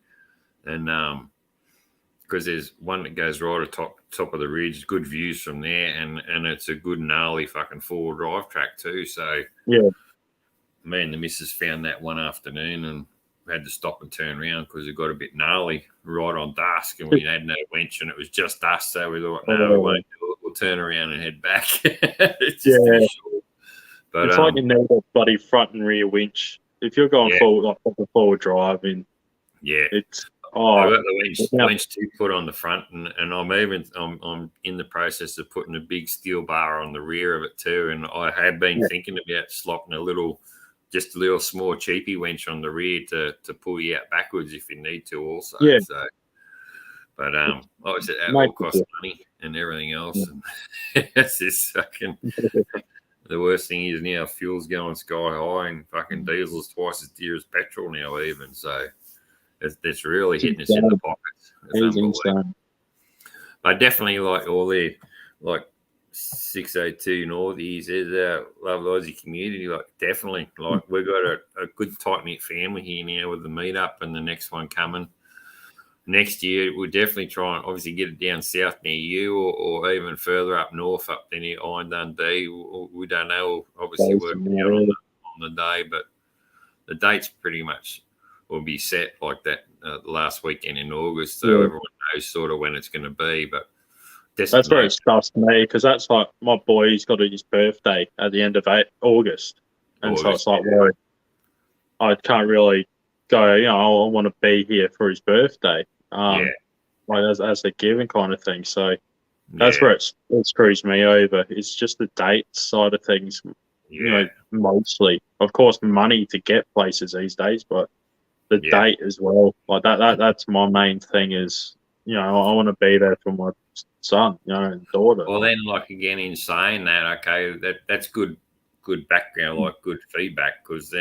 because there's one that goes right at top of the ridge, good views from there, and it's a good gnarly fucking 4-wheel drive track too. So me and the missus found that one afternoon and had to stop and turn around because it got a bit gnarly right on dusk, and we had no winch, and it was just us. So we thought, no, we won't do it. We'll turn around and head back. It's just too short. But it's like you need a bloody front and rear winch if you're going forward, like the 4-wheel drive. And it's I got the winch to put on the front, and I'm in the process of putting a big steel bar on the rear of it too. And I have been thinking about slopping just a little small cheapy winch on the rear to pull you out backwards if you need to also. So, but obviously that all costs money and everything else. And it's just fucking the worst thing is now fuel's going sky high, and fucking diesel's twice as dear as petrol now even. So it's really hitting us in the pockets. It's unbelievable. But definitely like all the 602 Northies, love the Aussie community. Like definitely, like we've got a good tight knit family here now with the meetup and the next one coming next year. We'll definitely try and obviously get it down south near you, or even further up north up there near Iron Dundee. We don't know. Obviously, working out on the day, but the dates pretty much will be set like that the last weekend in August, so everyone knows sort of when it's going to be. But that's where it stuffs me, because that's like my boy's got his birthday at the end of August. And so it's like, well, I can't really go, I want to be here for his birthday. Like as a given kind of thing. So that's where it screws me over. It's just the date side of things, mostly. Of course, money to get places these days, but the date as well. Like that's my main thing is, I want to be there for my son, and daughter. Well, then, like again, in saying that, okay, that's good background, like good feedback, because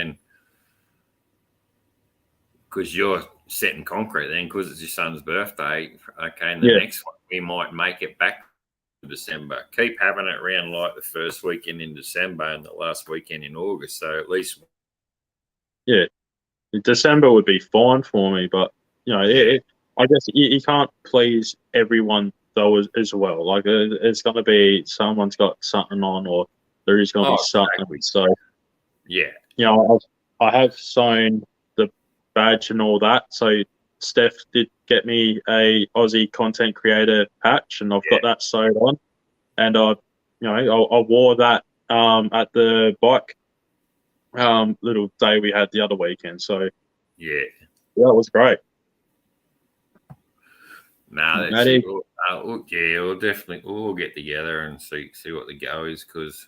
you're setting concrete then, because it's your son's birthday. Okay, and the next one we might make it back to December. Keep having it around like the first weekend in December and the last weekend in August. So at least, December would be fine for me, but I guess you can't please everyone though as well. Like it's going to be someone's got something on, or there is going to be something. Exactly. So I have sewn the badge and all that. So Steph did get me a Aussie content creator patch, and I've got that sewed on. And I wore that at the bike little day we had the other weekend. So that was great. No, we'll definitely get together and see what the go is, because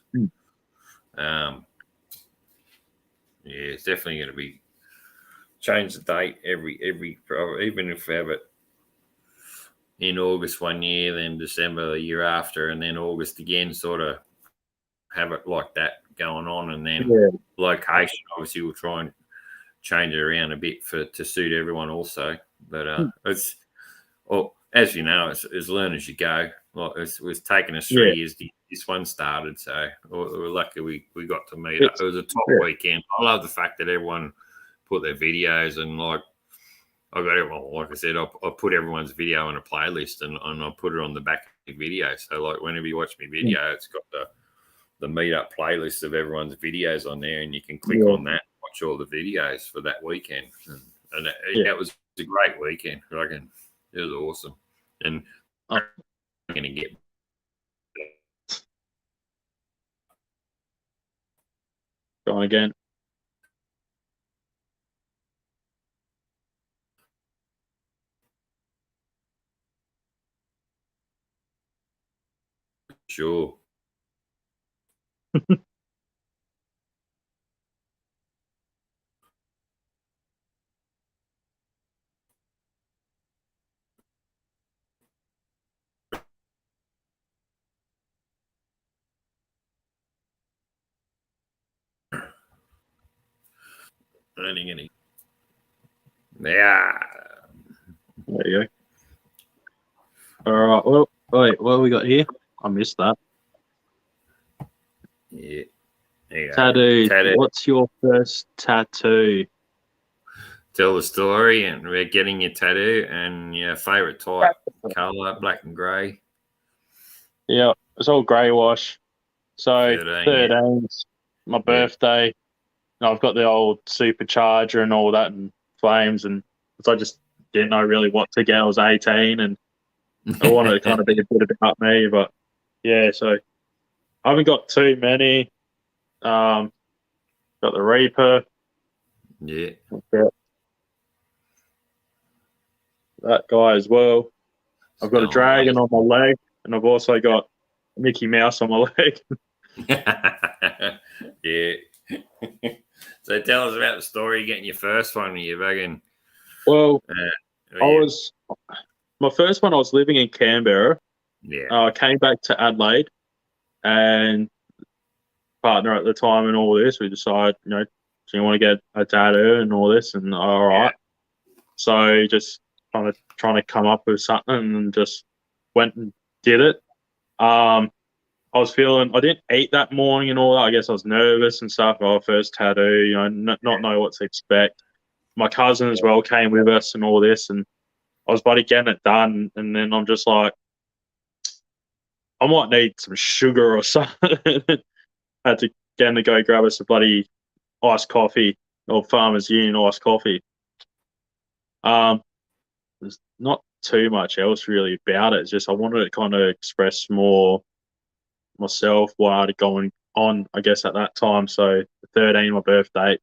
it's definitely going to be change the date every even if we have it in August one year, then December the year after, and then August again, sort of have it like that going on. And then location, obviously we'll try and change it around a bit to suit everyone also. But it's as you know, it's learn as you go. Like it was taking us 3 years to get this one started, so we're lucky we got to meet up. It was a top weekend. I love the fact that everyone put their videos, and like I got everyone, like I said, I put everyone's video in a playlist, and I put it on the back of the video. So like whenever you watch my video, it's got the meetup playlist of everyone's videos on there, and you can click on that and watch all the videos for that weekend. And that was a great weekend. I reckon it was awesome. And I'm going to get going again. sure. Any. Yeah. There you go. All right. Well, wait, what have we got here? I missed that. Yeah. Tattoo. What's your first tattoo? Tell the story, and we're getting your tattoo and your favourite type colour, black and grey. Yeah, it's all grey wash. So 13's my birthday. And I've got the old supercharger and all that and flames, and so I just didn't know really what to get. I was 18 and I wanted to kind of be a bit about me, but yeah, so I haven't got too many. Got the Reaper. Yeah. That guy as well. I've got a dragon on my leg, and I've also got a Mickey Mouse on my leg. Yeah. So tell us about the story getting your first one. You fucking. Well, my first one. I was living in Canberra. Yeah. I came back to Adelaide, and partner at the time and all this, we decided, do you want to get a tattoo and all this? And all right. So just kind of trying to come up with something and just went and did it. I was feeling, I didn't eat that morning and all that. I guess I was nervous and stuff. First tattoo, not know what to expect. My cousin as well came with us and all this, and I was about to get it done. And then I'm just like, I might need some sugar or something. Had to go grab us a bloody iced coffee or Farmers Union iced coffee. There's not too much else really about it. It's just I wanted to kind of express more myself, what I had going on, I guess, at that time. So 13, my birthday.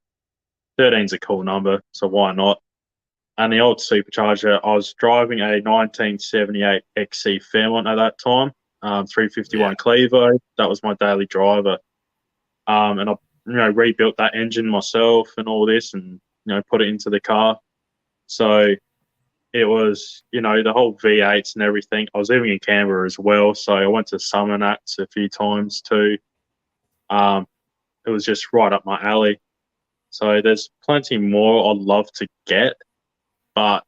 13's a cool number, so why not? And the old supercharger, I was driving a 1978 XC Fairmont at that time, 351 Clevo. That was my daily driver. And I, rebuilt that engine myself and all this, and put it into the car. So it was, the whole V8s and everything. I was living in Canberra as well, so I went to Summernats a few times too. It was just right up my alley. So there's plenty more I'd love to get, but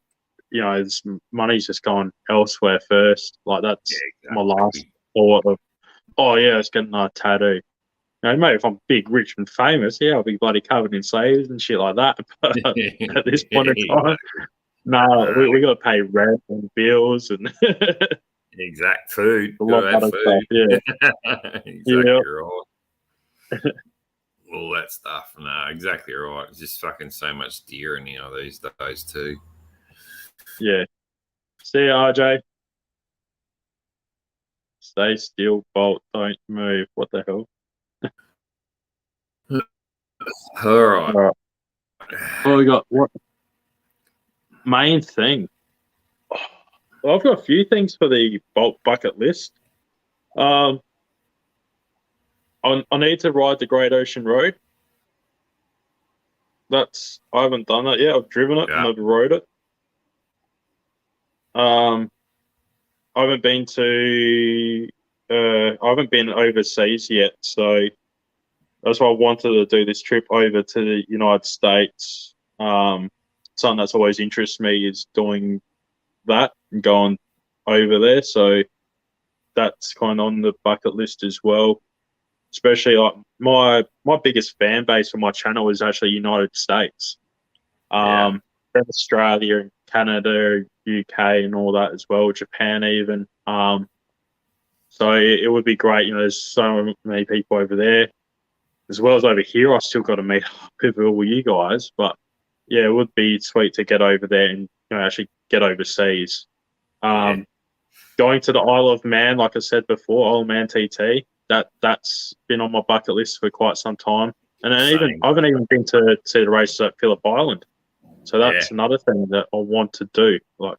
money's just gone elsewhere first. Like that's my last thought of, let's get another tattoo. Mate, if I'm big, rich, and famous, I'll be bloody covered in slaves and shit like that. But at this point in time, we got to pay rent and bills and exact food. A lot of food. Stuff, yeah. Exactly right. All that stuff. No, exactly right. It's just fucking so much dearer now these days too. Yeah. See you, RJ. Stay still, Bolt. Don't move. What the hell? All right. Well, we got what main thing? Well, I've got a few things for the Bolt bucket list. I need to ride the Great Ocean Road. I haven't done that yet. I've driven it, never rode it. I haven't been overseas yet, so that's why I wanted to do this trip over to the United States. Something that's always interested me is doing that and going over there. So that's kind of on the bucket list as well. Especially like my biggest fan base for my channel is actually United States. Australia and Canada, UK and all that as well, Japan even. So it would be great. There's so many people over there. As well as over here, I still got to meet up with all you guys. But yeah, it would be sweet to get over there and actually get overseas. Going to the Isle of Man, like I said before, Isle of Man TT, that's been on my bucket list for quite some time. And then I haven't even been to see the races at Phillip Island. So that's another thing that I want to do. Like,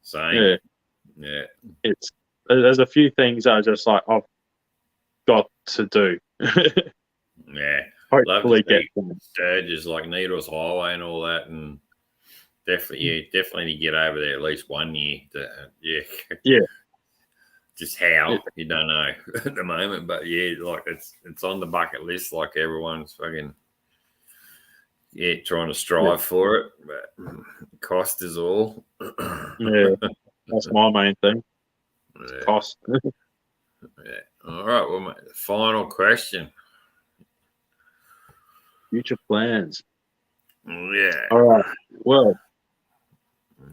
same. Yeah. there's a few things that are just like I've got to do. Yeah, love Hopefully to get see them. Sturgis like Needles Highway and all that, and definitely need to get over there at least 1 year. Yeah. Just how you don't know at the moment, but yeah, like it's on the bucket list. Like everyone's fucking trying to strive for it, but cost is all. Yeah, that's my main thing. Yeah. Cost. Yeah. All right. Well, mate, final question. Future plans. Yeah. All right. Well,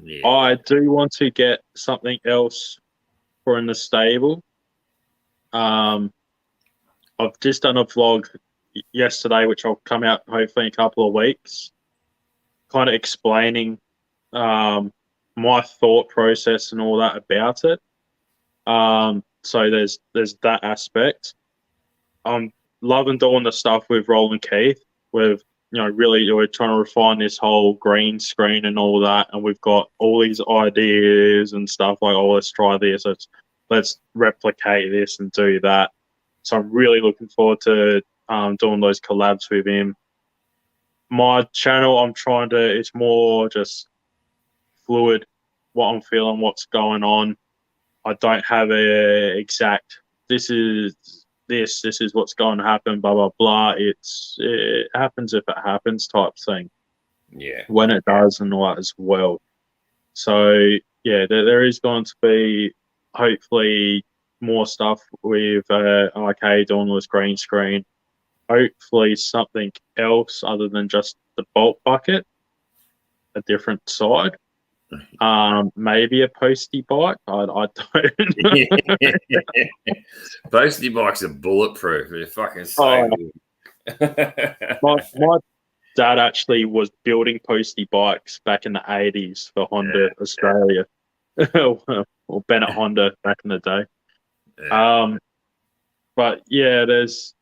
Yeah. I do want to get something else for in the stable. I've just done a vlog yesterday, which will come out hopefully in a couple of weeks, kind of explaining my thought process and all that about it. So there's that aspect. I'm loving doing the stuff with Roland Keith. We've really we're trying to refine this whole green screen and all that, and we've got all these ideas and stuff like, oh, let's try this, let's replicate this and do that. So I'm really looking forward to doing those collabs with him. My channel, it's more just fluid, what I'm feeling, what's going on. I don't have a exact, this is what's going to happen, blah, blah, blah. It happens if it happens type thing. Yeah. When it does and all that as well. So, yeah, there is going to be hopefully more stuff with RK doing this green screen. Hopefully something else other than just the bolt bucket, a different side. Maybe a postie bike. I don't know. Postie bikes are bulletproof. They're fucking so good. my dad actually was building postie bikes back in the 80s for Honda Australia. or Bennett Honda back in the day. Yeah. But yeah, there's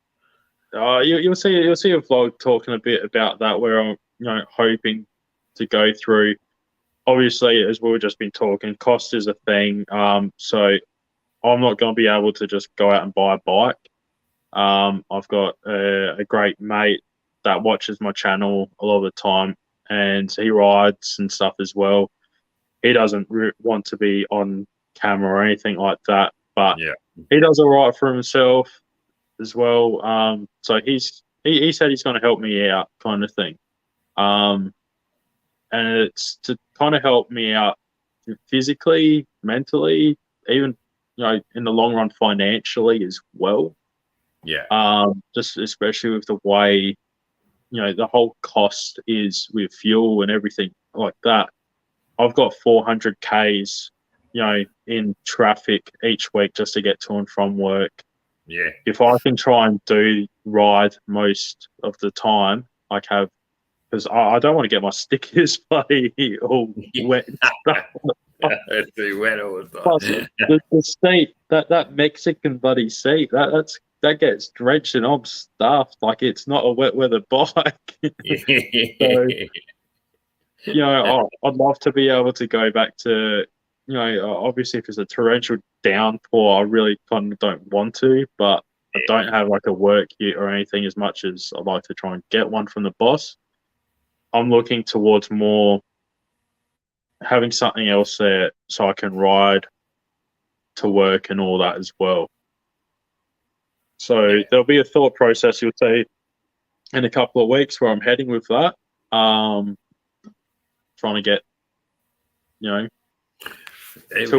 you'll see a vlog talking a bit about that where I'm hoping to go through. Obviously, as we've just been talking, cost is a thing. So I'm not going to be able to just go out and buy a bike. I've got a great mate that watches my channel a lot of the time, and he rides and stuff as well. He doesn't want to be on camera or anything like that, but he does all right for himself as well. So he said he's going to help me out, kind of thing. And it's to kind of help me out physically, mentally, even in the long run financially as well. Yeah. Just especially with the way the whole cost is with fuel and everything like that. I've got 400 Ks, in traffic each week just to get to and from work. Yeah. If I can try and ride most of the time, because I don't want to get my stickers bloody all wet and stuff. It's too wet all the time. Plus, the seat, that Mexican bloody seat, that gets drenched and I'm stuffed. Like, it's not a wet weather bike. So, I'd love to be able to go back to, obviously if it's a torrential downpour, I really kind of don't want to, but I don't have like a work kit or anything as much as I'd like to try and get one from the boss. I'm looking towards more having something else there so I can ride to work and all that as well. So there'll be a thought process, you'll say, in a couple of weeks where I'm heading with that. Trying to get, two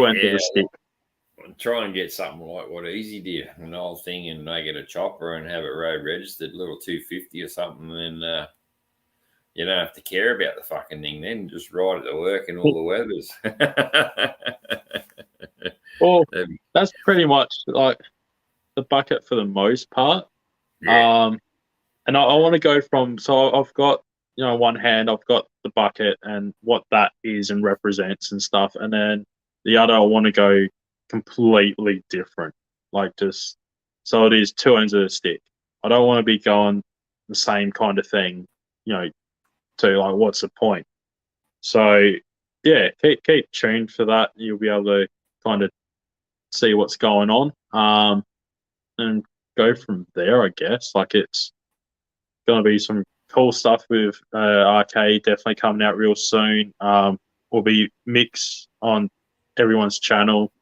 ends of the stick. Try and get something like what Easy did, an old thing, and make it a chopper and have it road registered, little 250 or something, and then you don't have to care about the fucking thing then. Just ride it to work in all the weathers. Well, that's pretty much like the BuckeT for the most part. Yeah. And I want to go from, so I've got, one hand, I've got the BuckeT and what that is and represents and stuff. And then the other, I want to go completely different. Like just, so it is two ends of the stick. I don't want to be going the same kind of thing, to like, what's the point? So yeah, keep tuned for that. You'll be able to kind of see what's going on, and go from there, I guess. Like, it's going to be some cool stuff with Arcade definitely coming out real soon. Will be mixed on everyone's channel.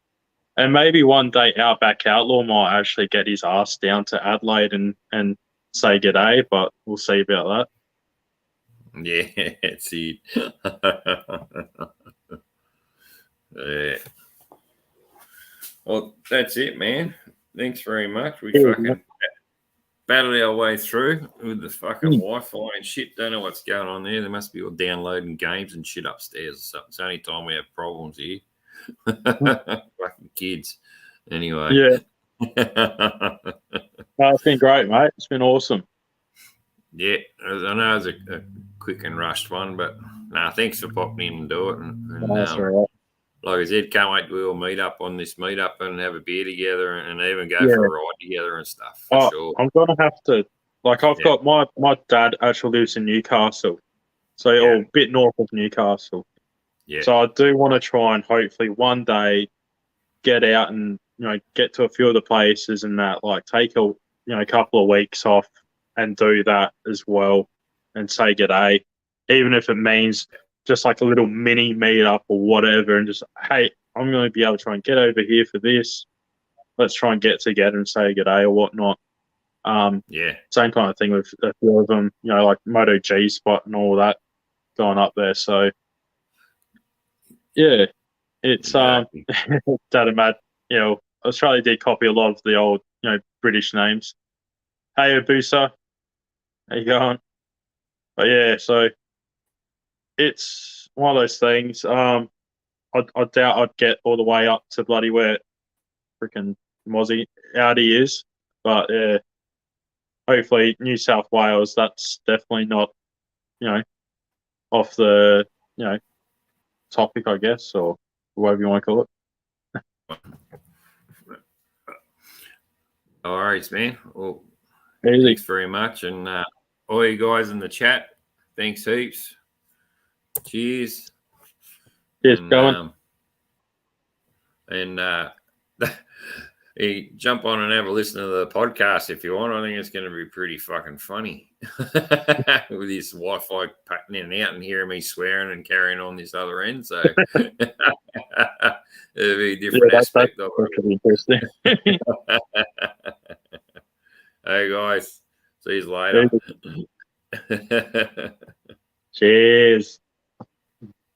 And maybe one day Outback Outlaw might actually get his ass down to Adelaide and say g'day, but we'll see about that. Yeah, it's it. Yeah. Well, that's it, man. Thanks very much. We fucking battled our way through with the fucking Wi-Fi and shit. Don't know what's going on there. They must be all downloading games and shit upstairs or something. It's the only time we have problems here. Fucking kids. Anyway. Yeah. It's been great, mate. It's been awesome. Yeah. I know it was a quick and rushed one, but thanks for popping in and do it. And That's all right. Like I said, can't wait to all meet up on this meetup and have a beer together and even go for a ride together and stuff. For sure. I'm going to have to, like, I've got my dad actually lives in Newcastle, so a bit north of Newcastle. Yeah. So I do want to try and hopefully one day get out and, get to a few of the places and that, like, take a couple of weeks off and do that as well and say g'day, even if it means just like a little mini meetup or whatever, and just, hey, I'm going to be able to try and get over here for this. Let's try and get together and say g'day or whatnot. Same kind of thing with a few of them, like Moto G Spot and all that going up there. So, yeah, it's Dad and Matt. Australia did copy a lot of the old, British names. Hey, Abusa, how you going? But yeah, so it's one of those things. I doubt I'd get all the way up to bloody where freaking Mozzie Audi is, but yeah, hopefully New South Wales. That's definitely not, off the topic, I guess, or whatever you want to call it. No worries, man. Well, easy. Thanks very much, and all you guys in the chat, thanks heaps. Cheers. Cheers, going. You jump on and have a listen to the podcast if you want. I think it's going to be pretty fucking funny with this Wi-Fi patterning out and hearing me swearing and carrying on this other end. So it'll be a different aspect of it. Interesting. Hey guys, see you later. Cheers.